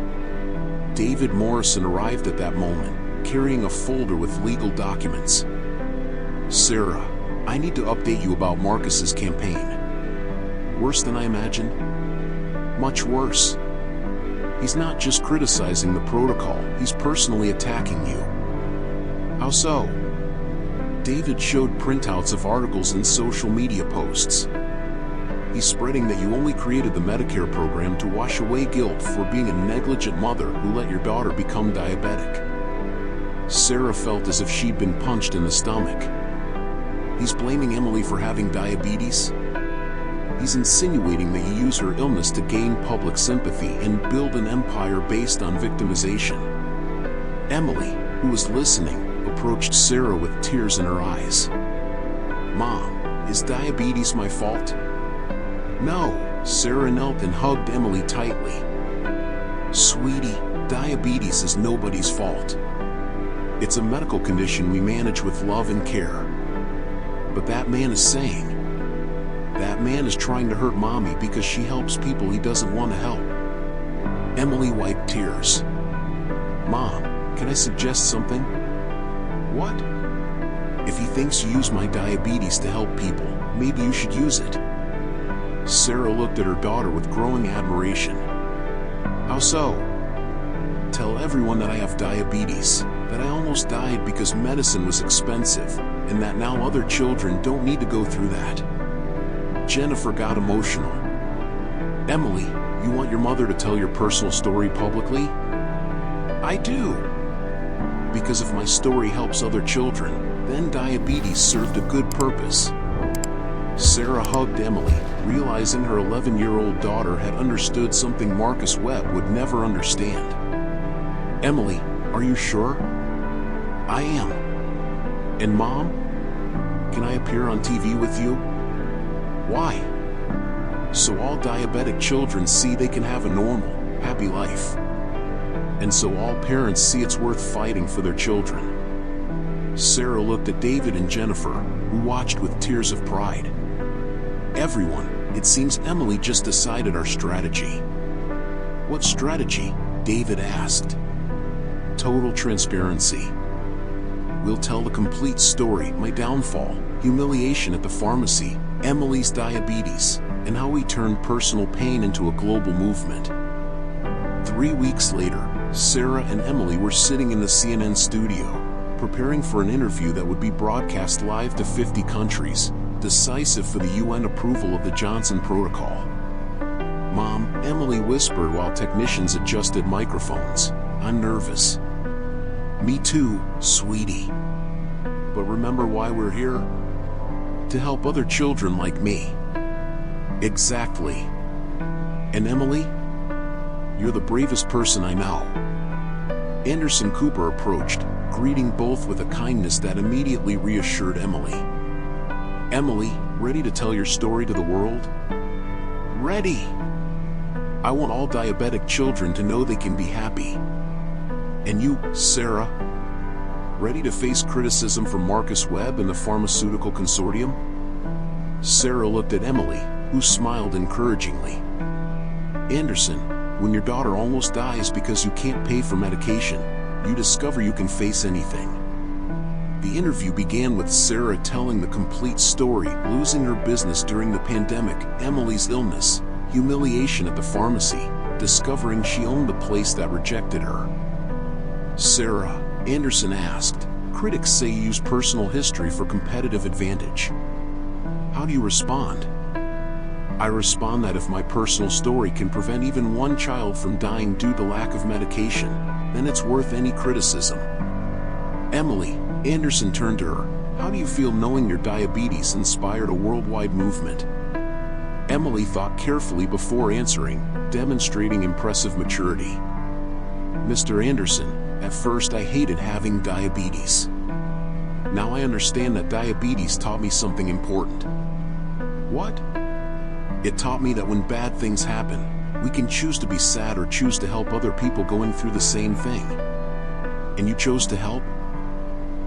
David Morrison arrived at that moment, carrying a folder with legal documents. "Sarah, I need to update you about Marcus's campaign." "Worse than I imagined?" "Much worse. He's not just criticizing the protocol, he's personally attacking you." "How so?" David showed printouts of articles and social media posts. He's spreading that you only created the Medicare program to wash away guilt for being a negligent mother who let your daughter become diabetic. Sarah felt as if she'd been punched in the stomach. He's blaming Emily for having diabetes? He's insinuating that you use her illness to gain public sympathy and build an empire based on victimization. Emily, who was listening, approached Sarah with tears in her eyes. "Mom, is diabetes my fault?" "No," Sarah knelt and hugged Emily tightly. "Sweetie, diabetes is nobody's fault. It's a medical condition we manage with love and care." "But that man is saying..." "That man is trying to hurt Mommy because she helps people he doesn't want to help." Emily wiped tears. "Mom, can I suggest something?" "What?" "If he thinks you use my diabetes to help people, maybe you should use it." Sarah looked at her daughter with growing admiration. "How so?" "Tell everyone that I have diabetes, that I almost died because medicine was expensive, and that now other children don't need to go through that. Jennifer got emotional. Emily, you want your mother to tell your personal story publicly? I do. Because if my story helps other children, then diabetes served a good purpose. Sarah hugged Emily, realizing her 11-year-old daughter had understood something Marcus Webb would never understand. Emily, are you sure? I am. And Mom? Can I appear on TV with you? Why? So all diabetic children see they can have a normal, happy life. And so all parents see it's worth fighting for their children. Sarah looked at David and Jennifer, who watched with tears of pride. Everyone, it seems Emily just decided our strategy. What strategy? David asked. Total transparency. We'll tell the complete story, my downfall, humiliation at the pharmacy, Emily's diabetes, and how we turned personal pain into a global movement. 3 weeks later, Sarah and Emily were sitting in the CNN studio, preparing for an interview that would be broadcast live to 50 countries, decisive for the UN approval of the Johnson Protocol. Mom, Emily whispered while technicians adjusted microphones, I'm nervous. Me too, sweetie. But remember why we're here? To help other children like me. Exactly. And Emily? You're the bravest person I know. Anderson Cooper approached, greeting both with a kindness that immediately reassured Emily. Emily, ready to tell your story to the world? Ready! I want all diabetic children to know they can be happy. And you, Sarah, ready to face criticism from Marcus Webb and the Pharmaceutical Consortium? Sarah looked at Emily, who smiled encouragingly. Anderson, when your daughter almost dies because you can't pay for medication, you discover you can face anything. The interview began with Sarah telling the complete story, losing her business during the pandemic, Emily's illness, humiliation at the pharmacy, discovering she owned the place that rejected her. Sarah, Anderson asked, critics say you use personal history for competitive advantage. How do you respond? I respond that if my personal story can prevent even one child from dying due to lack of medication, then it's worth any criticism. Emily, Anderson turned to her, how do you feel knowing your diabetes inspired a worldwide movement? Emily thought carefully before answering, demonstrating impressive maturity. Mr. Anderson, at first I hated having diabetes. Now I understand that diabetes taught me something important. What? It taught me that when bad things happen, we can choose to be sad or choose to help other people going through the same thing. And you chose to help?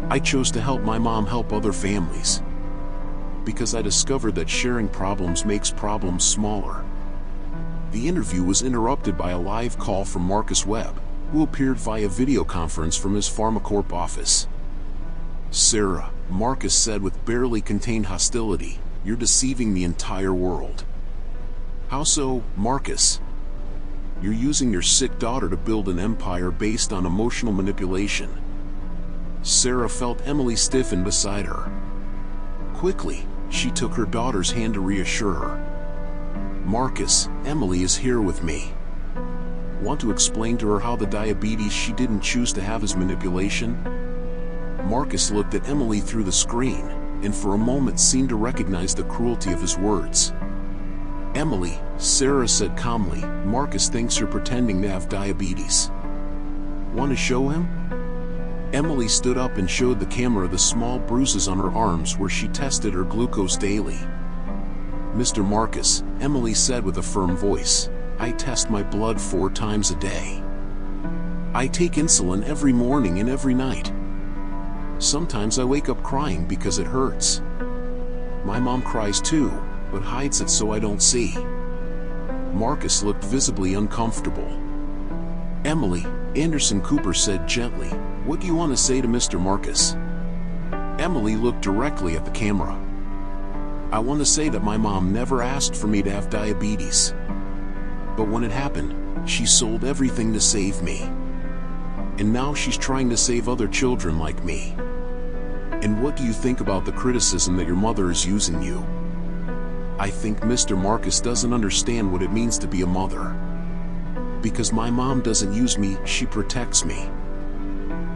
I chose to help my mom help other families. Because I discovered that sharing problems makes problems smaller. The interview was interrupted by a live call from Marcus Webb, who appeared via video conference from his PharmaCorp office. Sarah, Marcus said with barely contained hostility, you're deceiving the entire world. How so, Marcus? You're using your sick daughter to build an empire based on emotional manipulation. Sarah felt Emily stiffen beside her. Quickly, she took her daughter's hand to reassure her. Marcus, Emily is here with me. Want to explain to her how the diabetes she didn't choose to have is manipulation? Marcus looked at Emily through the screen, and for a moment seemed to recognize the cruelty of his words. Emily, Sarah said calmly, Marcus thinks you're pretending to have diabetes. Want to show him? Emily stood up and showed the camera the small bruises on her arms where she tested her glucose daily. Mr. Marcus, Emily said with a firm voice, I test my blood 4 times a day. I take insulin every morning and every night. Sometimes I wake up crying because it hurts. My mom cries too, but hides it so I don't see. Marcus looked visibly uncomfortable. Emily, Anderson Cooper said gently, what do you want to say to Mr. Marcus? Emily looked directly at the camera. I want to say that my mom never asked for me to have diabetes. But when it happened, she sold everything to save me. And now she's trying to save other children like me. And what do you think about the criticism that your mother is using you? I think Mr. Marcus doesn't understand what it means to be a mother. Because my mom doesn't use me, she protects me.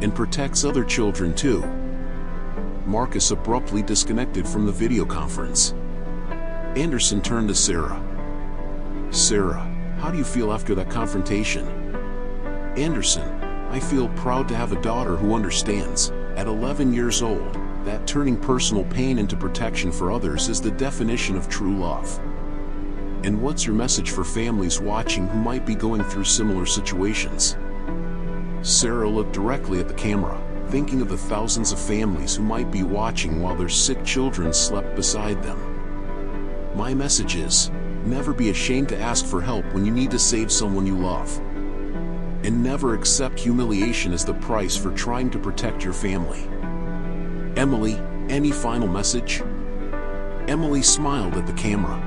And protects other children too. Marcus abruptly disconnected from the video conference. Anderson turned to Sarah. Sarah, how do you feel after that confrontation? Anderson, I feel proud to have a daughter who understands. At 11 years old, that turning personal pain into protection for others is the definition of true love. And what's your message for families watching who might be going through similar situations? Sarah looked directly at the camera, thinking of the thousands of families who might be watching while their sick children slept beside them. My message is, never be ashamed to ask for help when you need to save someone you love. And never accept humiliation as the price for trying to protect your family. Emily, any final message? Emily smiled at the camera.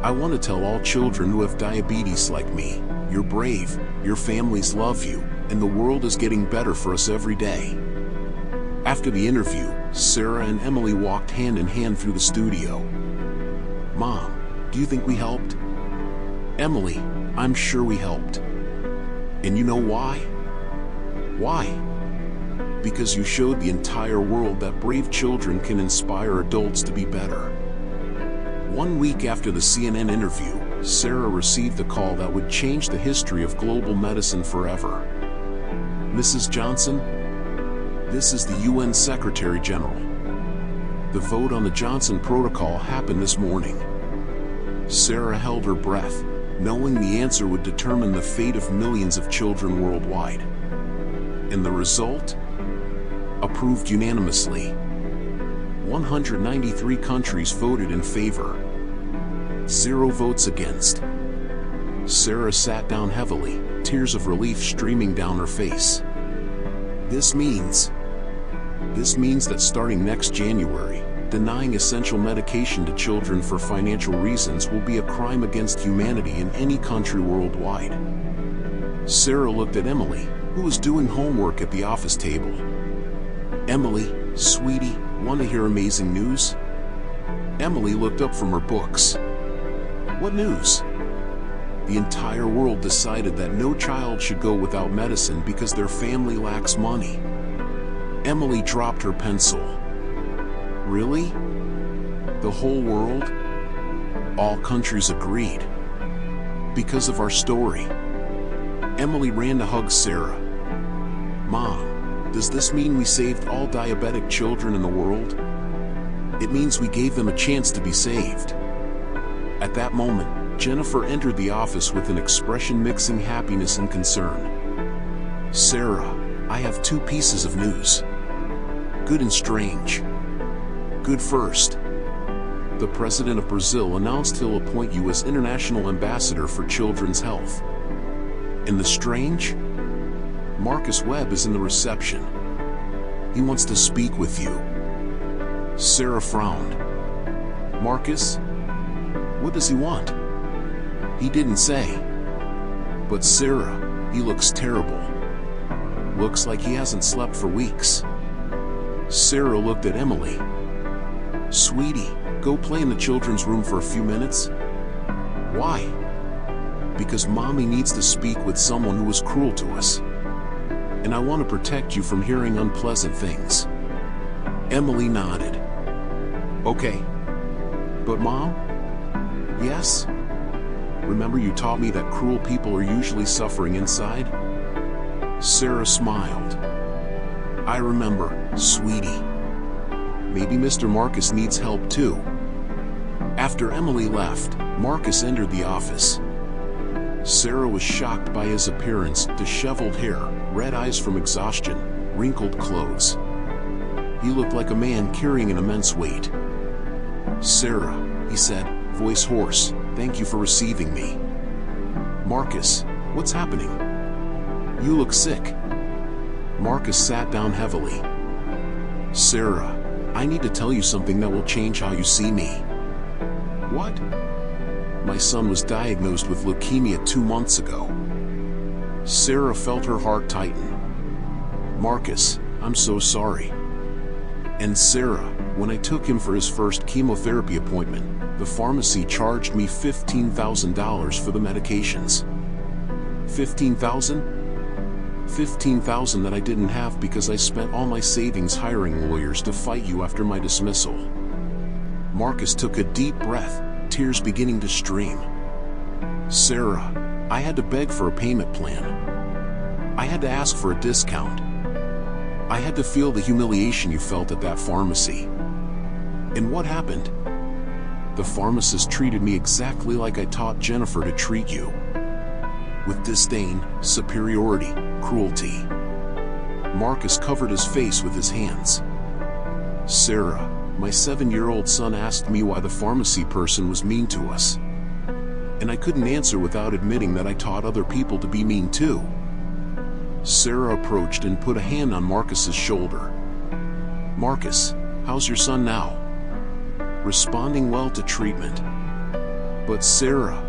I want to tell all children who have diabetes like me, you're brave, your families love you, and the world is getting better for us every day. After the interview, Sarah and Emily walked hand in hand through the studio. Mom, do you think we helped? Emily, I'm sure we helped. And you know why? Why? Because you showed the entire world that brave children can inspire adults to be better. 1 week after the CNN interview, Sarah received a call that would change the history of global medicine forever. Mrs. Johnson, this is the UN Secretary General. The vote on the Johnson Protocol happened this morning. Sarah held her breath, knowing the answer would determine the fate of millions of children worldwide. And the result? Approved unanimously. 193 countries voted in favor. 0 votes against. Sarah sat down heavily, tears of relief streaming down her face. This means that starting next January, denying essential medication to children for financial reasons will be a crime against humanity in any country worldwide. Sarah looked at Emily, who was doing homework at the office table. Emily, sweetie, want to hear amazing news? Emily looked up from her books. What news? The entire world decided that no child should go without medicine because their family lacks money. Emily dropped her pencil. Really? The whole world? All countries agreed. Because of our story. Emily ran to hug Sarah. Mom, does this mean we saved all diabetic children in the world? It means we gave them a chance to be saved. At that moment, Jennifer entered the office with an expression mixing happiness and concern. Sarah, I have 2 pieces of news. Good and strange. Good first. The President of Brazil announced he'll appoint you as International Ambassador for Children's Health. And the strange? Marcus Webb is in the reception. He wants to speak with you. Sarah frowned. Marcus? What does he want? He didn't say. But Sarah, he looks terrible. Looks like he hasn't slept for weeks. Sarah looked at Emily. Sweetie, go play in the children's room for a few minutes. Why? Because Mommy needs to speak with someone who was cruel to us. And I want to protect you from hearing unpleasant things. Emily nodded. Okay. But Mom? Yes? Remember you taught me that cruel people are usually suffering inside? Sarah smiled. I remember, sweetie. Maybe Mr. Marcus needs help too. After Emily left, Marcus entered the office. Sarah was shocked by his appearance, disheveled hair, red eyes from exhaustion, wrinkled clothes. He looked like a man carrying an immense weight. Sarah, he said, voice hoarse, thank you for receiving me. Marcus, what's happening? You look sick. Marcus sat down heavily. Sarah, I need to tell you something that will change how you see me. What? My son was diagnosed with leukemia 2 months ago. Sarah felt her heart tighten. Marcus, I'm so sorry. And Sarah, when I took him for his first chemotherapy appointment, the pharmacy charged me $15,000 for the medications. $15,000? $15,000 that I didn't have because I spent all my savings hiring lawyers to fight you after my dismissal. Marcus took a deep breath, tears beginning to stream. Sarah, I had to beg for a payment plan. I had to ask for a discount. I had to feel the humiliation you felt at that pharmacy. And what happened? The pharmacist treated me exactly like I taught Jennifer to treat you. With disdain, superiority, cruelty. Marcus covered his face with his hands. Sarah, my 7-year-old son asked me why the pharmacy person was mean to us. And I couldn't answer without admitting that I taught other people to be mean too. Sarah approached and put a hand on Marcus's shoulder. Marcus, how's your son now? Responding well to treatment. But Sarah,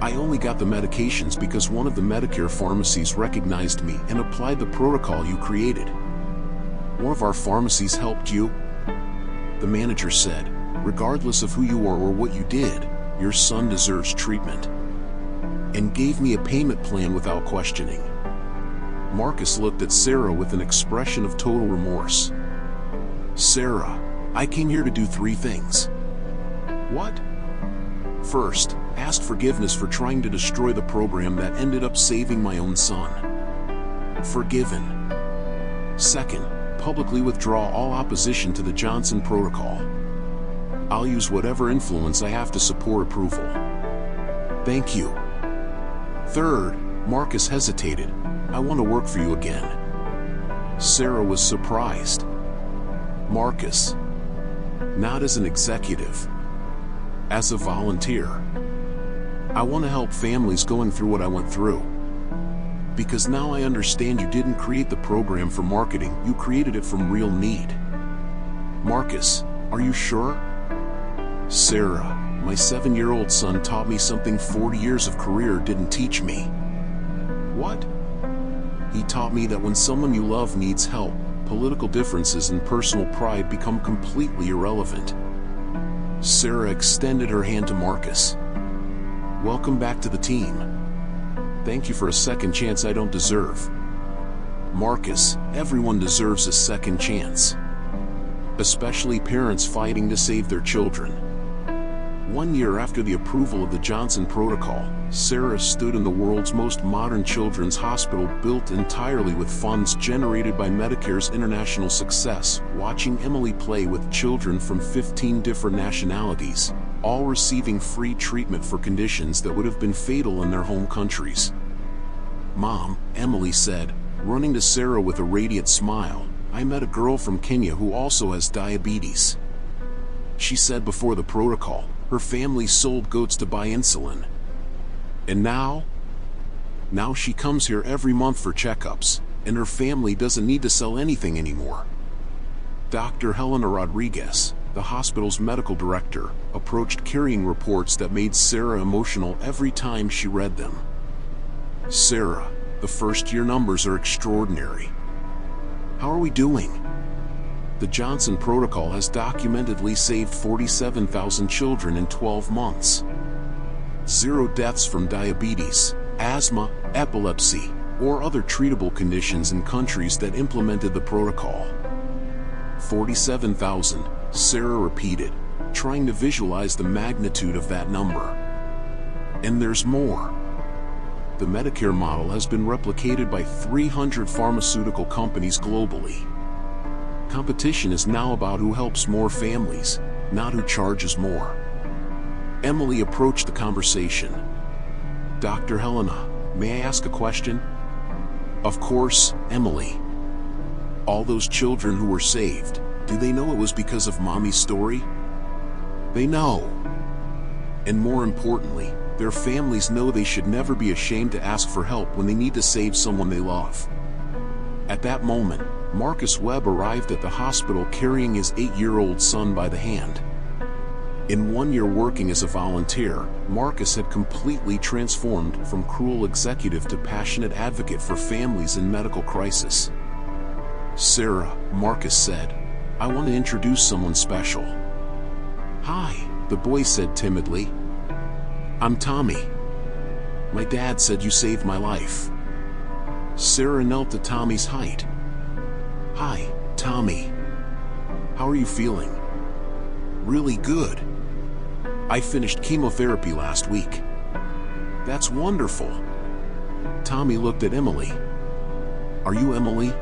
I only got the medications because one of the MediCare pharmacies recognized me and applied the protocol you created. One of our pharmacies helped you? The manager said, regardless of who you are or what you did, your son deserves treatment. And gave me a payment plan without questioning. Marcus looked at Sarah with an expression of total remorse. Sarah, I came here to do 3 things. What? First, ask forgiveness for trying to destroy the program that ended up saving my own son. Forgiven. Second, publicly withdraw all opposition to the Johnson protocol. I'll use whatever influence I have to support approval. Thank you. Third, Marcus hesitated. I want to work for you again. Sarah was surprised. Marcus, not as an executive, as a volunteer. I want to help families going through what I went through. Because now I understand you didn't create the program for marketing, you created it from real need. Marcus, are you sure? Sarah, my 7-year-old son taught me something 40 years of career didn't teach me. What? He taught me that when someone you love needs help, political differences and personal pride become completely irrelevant. Sarah extended her hand to Marcus. Welcome back to the team. Thank you for a second chance I don't deserve. Marcus, everyone deserves a second chance. Especially parents fighting to save their children. 1 year after the approval of the Johnson protocol, Sarah stood in the world's most modern children's hospital built entirely with funds generated by MediCare's international success, watching Emily play with children from 15 different nationalities, all receiving free treatment for conditions that would have been fatal in their home countries. Mom, Emily said, running to Sarah with a radiant smile, I met a girl from Kenya who also has diabetes. She said before the protocol, her family sold goats to buy insulin. And now she comes here every month for checkups, and her family doesn't need to sell anything anymore. Dr. Helena Rodriguez, the hospital's medical director, approached carrying reports that made Sarah emotional every time she read them. Sarah, the first-year numbers are extraordinary. How are we doing? The Johnson protocol has documentedly saved 47,000 children in 12 months. 0 deaths from diabetes, asthma, epilepsy, or other treatable conditions in countries that implemented the protocol. 47,000, Sarah repeated, trying to visualize the magnitude of that number. And there's more. The MediCare model has been replicated by 300 pharmaceutical companies globally. Competition is now about who helps more families, not who charges more. Emily approached the conversation. Dr. Helena, may I ask a question? Of course, Emily. All those children who were saved, do they know it was because of Mommy's story? They know. And more importantly, their families know they should never be ashamed to ask for help when they need to save someone they love. At that moment, Marcus Webb arrived at the hospital carrying his 8-year-old son by the hand. In 1 year working as a volunteer, Marcus had completely transformed from cruel executive to passionate advocate for families in medical crisis. Sarah, Marcus said. I want to introduce someone special. Hi, the boy said timidly. I'm Tommy. My dad said you saved my life. Sarah knelt to Tommy's height. Hi, Tommy. How are you feeling? Really good. I finished chemotherapy last week. That's wonderful. Tommy looked at Emily. Are you Emily?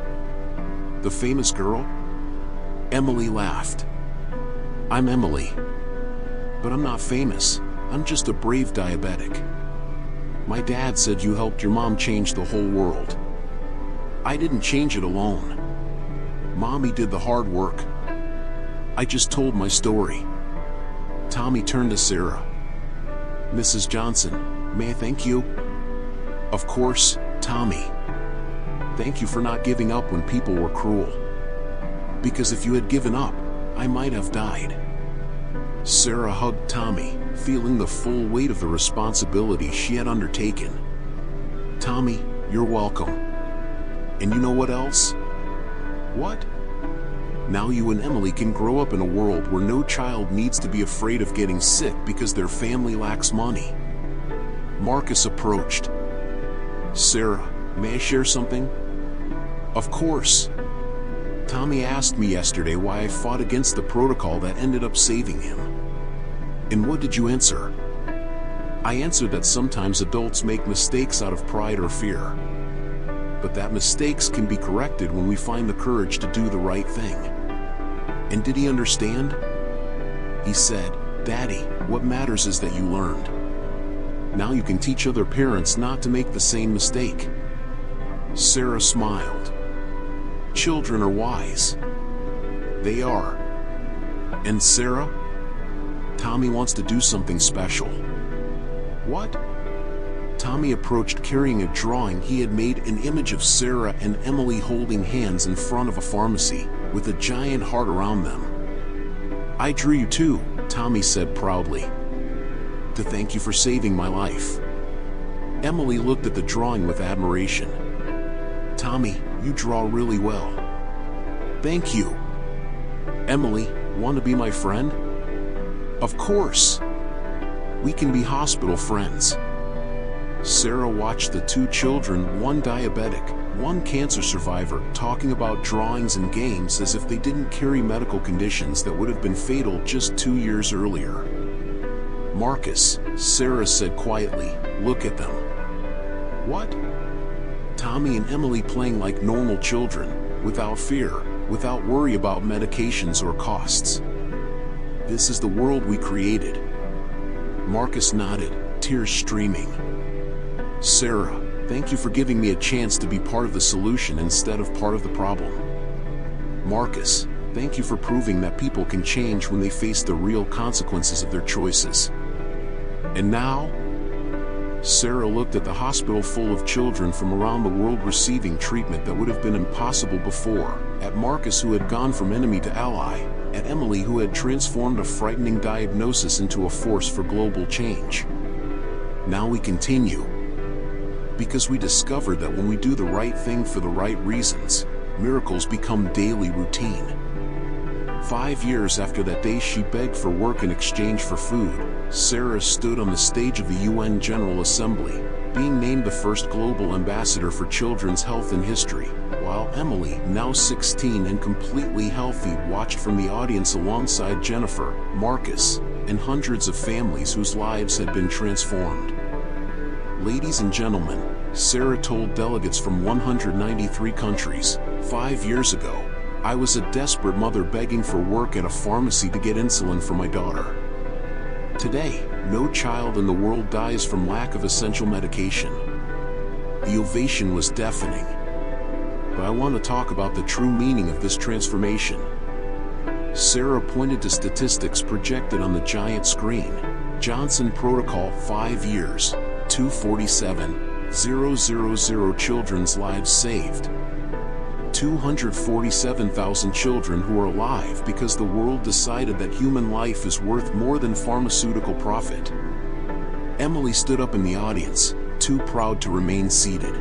The famous girl? Emily laughed. I'm Emily. But I'm not famous. I'm just a brave diabetic. My dad said you helped your mom change the whole world. I didn't change it alone. Mommy did the hard work. I just told my story. Tommy turned to Sarah. Mrs. Johnson, may I thank you? Of course, Tommy. Thank you for not giving up when people were cruel. Because if you had given up, I might have died. Sarah hugged Tommy, feeling the full weight of the responsibility she had undertaken. Tommy, you're welcome. And you know what else? What? Now you and Emily can grow up in a world where no child needs to be afraid of getting sick because their family lacks money. Marcus approached. Sarah, may I share something? Of course. Tommy asked me yesterday why I fought against the protocol that ended up saving him. And what did you answer? I answered that sometimes adults make mistakes out of pride or fear. But that mistakes can be corrected when we find the courage to do the right thing. And did he understand? He said, Daddy, what matters is that you learned. Now you can teach other parents not to make the same mistake. Sarah smiled. Children are wise. They are. And Sarah? Tommy wants to do something special. What? Tommy approached carrying a drawing he had made, an image of Sarah and Emily holding hands in front of a pharmacy, with a giant heart around them. I drew you too, Tommy said proudly. To thank you for saving my life. Emily looked at the drawing with admiration. Tommy, you draw really well. Thank you. Emily, want to be my friend? Of course. We can be hospital friends. Sarah watched the two children, one diabetic, one cancer survivor, talking about drawings and games as if they didn't carry medical conditions that would have been fatal just 2 years earlier. Marcus, Sarah said quietly, look at them. What? Tommy and Emily playing like normal children, without fear, without worry about medications or costs. This is the world we created. Marcus nodded, tears streaming. Sarah, thank you for giving me a chance to be part of the solution instead of part of the problem. Marcus, thank you for proving that people can change when they face the real consequences of their choices. And now? Sarah looked at the hospital full of children from around the world receiving treatment that would have been impossible before, at Marcus who had gone from enemy to ally, at Emily who had transformed a frightening diagnosis into a force for global change. Now we continue. Because we discovered that when we do the right thing for the right reasons, miracles become daily routine. 5 years after that day she begged for work in exchange for food, Sarah stood on the stage of the UN General Assembly, being named the first global ambassador for children's health in history, while Emily, now 16 and completely healthy, watched from the audience alongside Jennifer, Marcus, and hundreds of families whose lives had been transformed. Ladies and gentlemen, Sarah told delegates from 193 countries, 5 years ago, I was a desperate mother begging for work at a pharmacy to get insulin for my daughter. Today, no child in the world dies from lack of essential medication. The ovation was deafening. But I want to talk about the true meaning of this transformation. Sarah pointed to statistics projected on the giant screen. Johnson Protocol, 5 years, 247,000 children's lives saved. 247,000 children who are alive because the world decided that human life is worth more than pharmaceutical profit. Emily stood up in the audience, too proud to remain seated.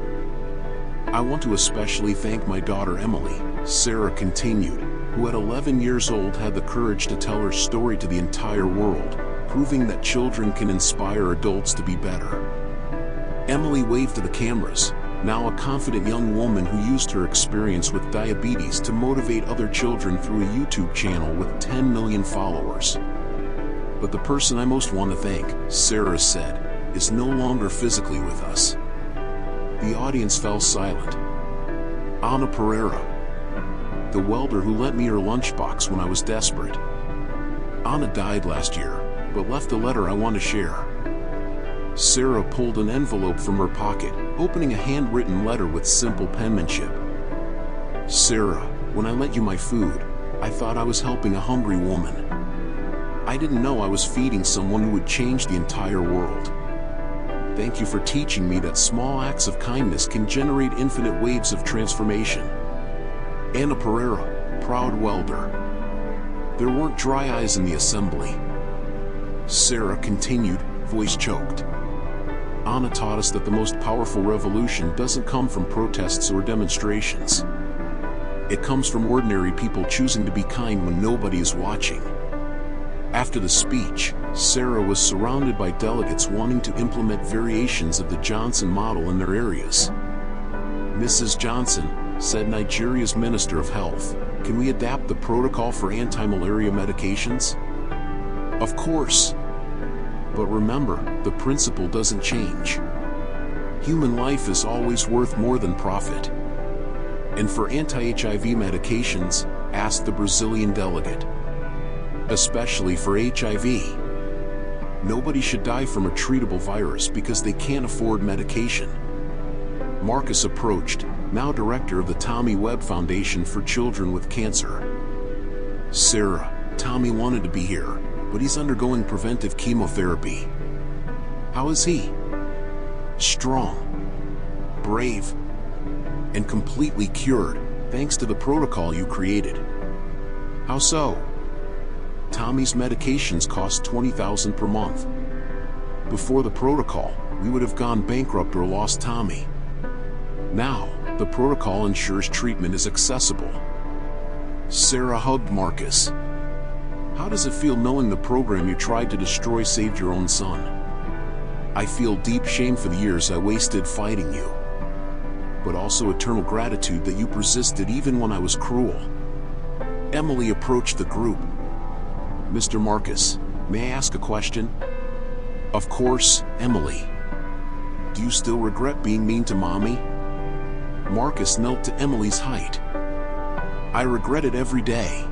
I want to especially thank my daughter Emily, Sarah continued, who at 11 years old had the courage to tell her story to the entire world, proving that children can inspire adults to be better. Emily waved to the cameras, now a confident young woman who used her experience with diabetes to motivate other children through a YouTube channel with 10 million followers. But the person I most want to thank, Sarah said, is no longer physically with us. The audience fell silent. Ana Pereira, the welder who lent me her lunchbox when I was desperate. Ana died last year, but left a letter I want to share. Sarah pulled an envelope from her pocket, opening a handwritten letter with simple penmanship. Sarah, when I lent you my food, I thought I was helping a hungry woman. I didn't know I was feeding someone who would change the entire world. Thank you for teaching me that small acts of kindness can generate infinite waves of transformation. Ana Pereira, proud welder. There weren't dry eyes in the assembly. Sarah continued, voice choked. Ana taught us that the most powerful revolution doesn't come from protests or demonstrations. It comes from ordinary people choosing to be kind when nobody is watching. After the speech, Sarah was surrounded by delegates wanting to implement variations of the Johnson model in their areas. Mrs. Johnson, said Nigeria's Minister of Health, can we adapt the protocol for anti-malaria medications? Of course. But remember, the principle doesn't change. Human life is always worth more than profit. And for anti-HIV medications, asked the Brazilian delegate. Especially for HIV. Nobody should die from a treatable virus because they can't afford medication. Marcus approached, now director of the Tommy Webb Foundation for Children with Cancer. Sarah, Tommy wanted to be here, but he's undergoing preventive chemotherapy. How is he? Strong, brave, and completely cured, thanks to the protocol you created. How so? Tommy's medications cost $20,000 per month. Before the protocol, we would have gone bankrupt or lost Tommy. Now, the protocol ensures treatment is accessible. Sarah hugged Marcus. How does it feel knowing the program you tried to destroy saved your own son? I feel deep shame for the years I wasted fighting you, but also eternal gratitude that you persisted even when I was cruel. Emily approached the group. Mr. Marcus, may I ask a question? Of course, Emily. Do you still regret being mean to Mommy? Marcus knelt to Emily's height. I regret it every day.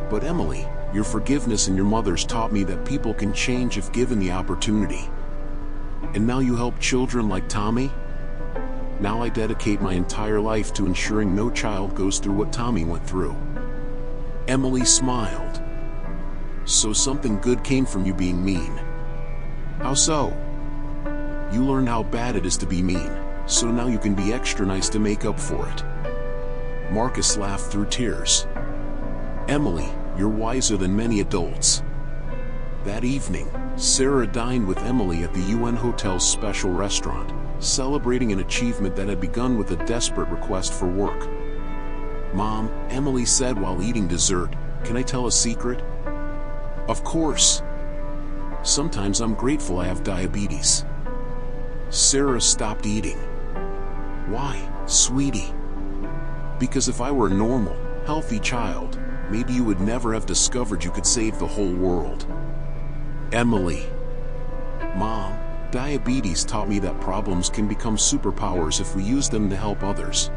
But Emily, your forgiveness and your mother's taught me that people can change if given the opportunity. And now you help children like Tommy? Now I dedicate my entire life to ensuring no child goes through what Tommy went through. Emily smiled. So something good came from you being mean. How so? You learned how bad it is to be mean, so now you can be extra nice to make up for it. Marcus laughed through tears. Emily, you're wiser than many adults. That evening, Sarah dined with Emily at the UN Hotel's special restaurant, celebrating an achievement that had begun with a desperate request for work. Mom, Emily said while eating dessert, can I tell a secret? Of course. Sometimes I'm grateful I have diabetes. Sarah stopped eating. Why, sweetie? Because if I were a normal, healthy child, maybe you would never have discovered you could save the whole world. Emily. Mom, diabetes taught me that problems can become superpowers if we use them to help others.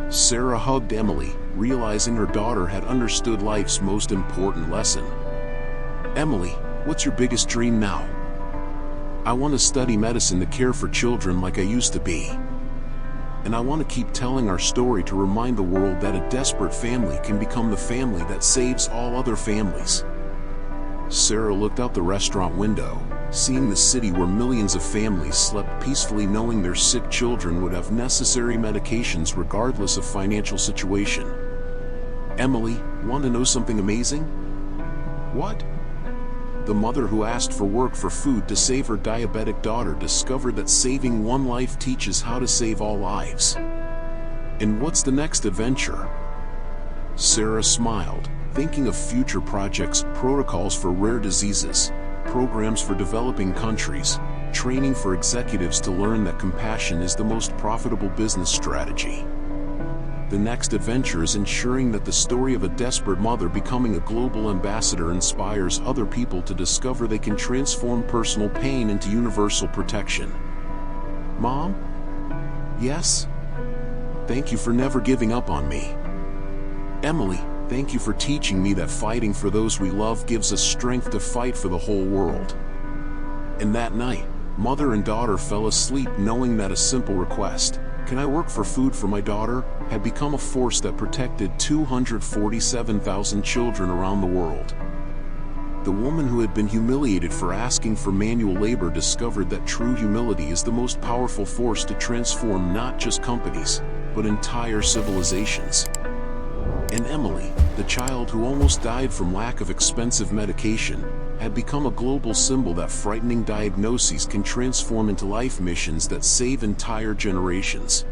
Sarah hugged Emily, realizing her daughter had understood life's most important lesson. Emily, what's your biggest dream now? I want to study medicine to care for children like I used to be. And I want to keep telling our story to remind the world that a desperate family can become the family that saves all other families. Sarah looked out the restaurant window, seeing the city where millions of families slept peacefully knowing their sick children would have necessary medications regardless of financial situation. Emily, want to know something amazing? What? The mother who asked for work for food to save her diabetic daughter discovered that saving one life teaches how to save all lives. And what's the next adventure? Sarah smiled, thinking of future projects, protocols for rare diseases, programs for developing countries, training for executives to learn that compassion is the most profitable business strategy. The next adventure is ensuring that the story of a desperate mother becoming a global ambassador inspires other people to discover they can transform personal pain into universal protection. Mom? Yes? Thank you for never giving up on me. Emily, thank you for teaching me that fighting for those we love gives us strength to fight for the whole world. And that night, mother and daughter fell asleep knowing that a simple request, "Can I work for food for my daughter?" had become a force that protected 247,000 children around the world. The woman who had been humiliated for asking for manual labor discovered that true humility is the most powerful force to transform not just companies, but entire civilizations. And Emily, the child who almost died from lack of expensive medication, had become a global symbol that frightening diagnoses can transform into life missions that save entire generations.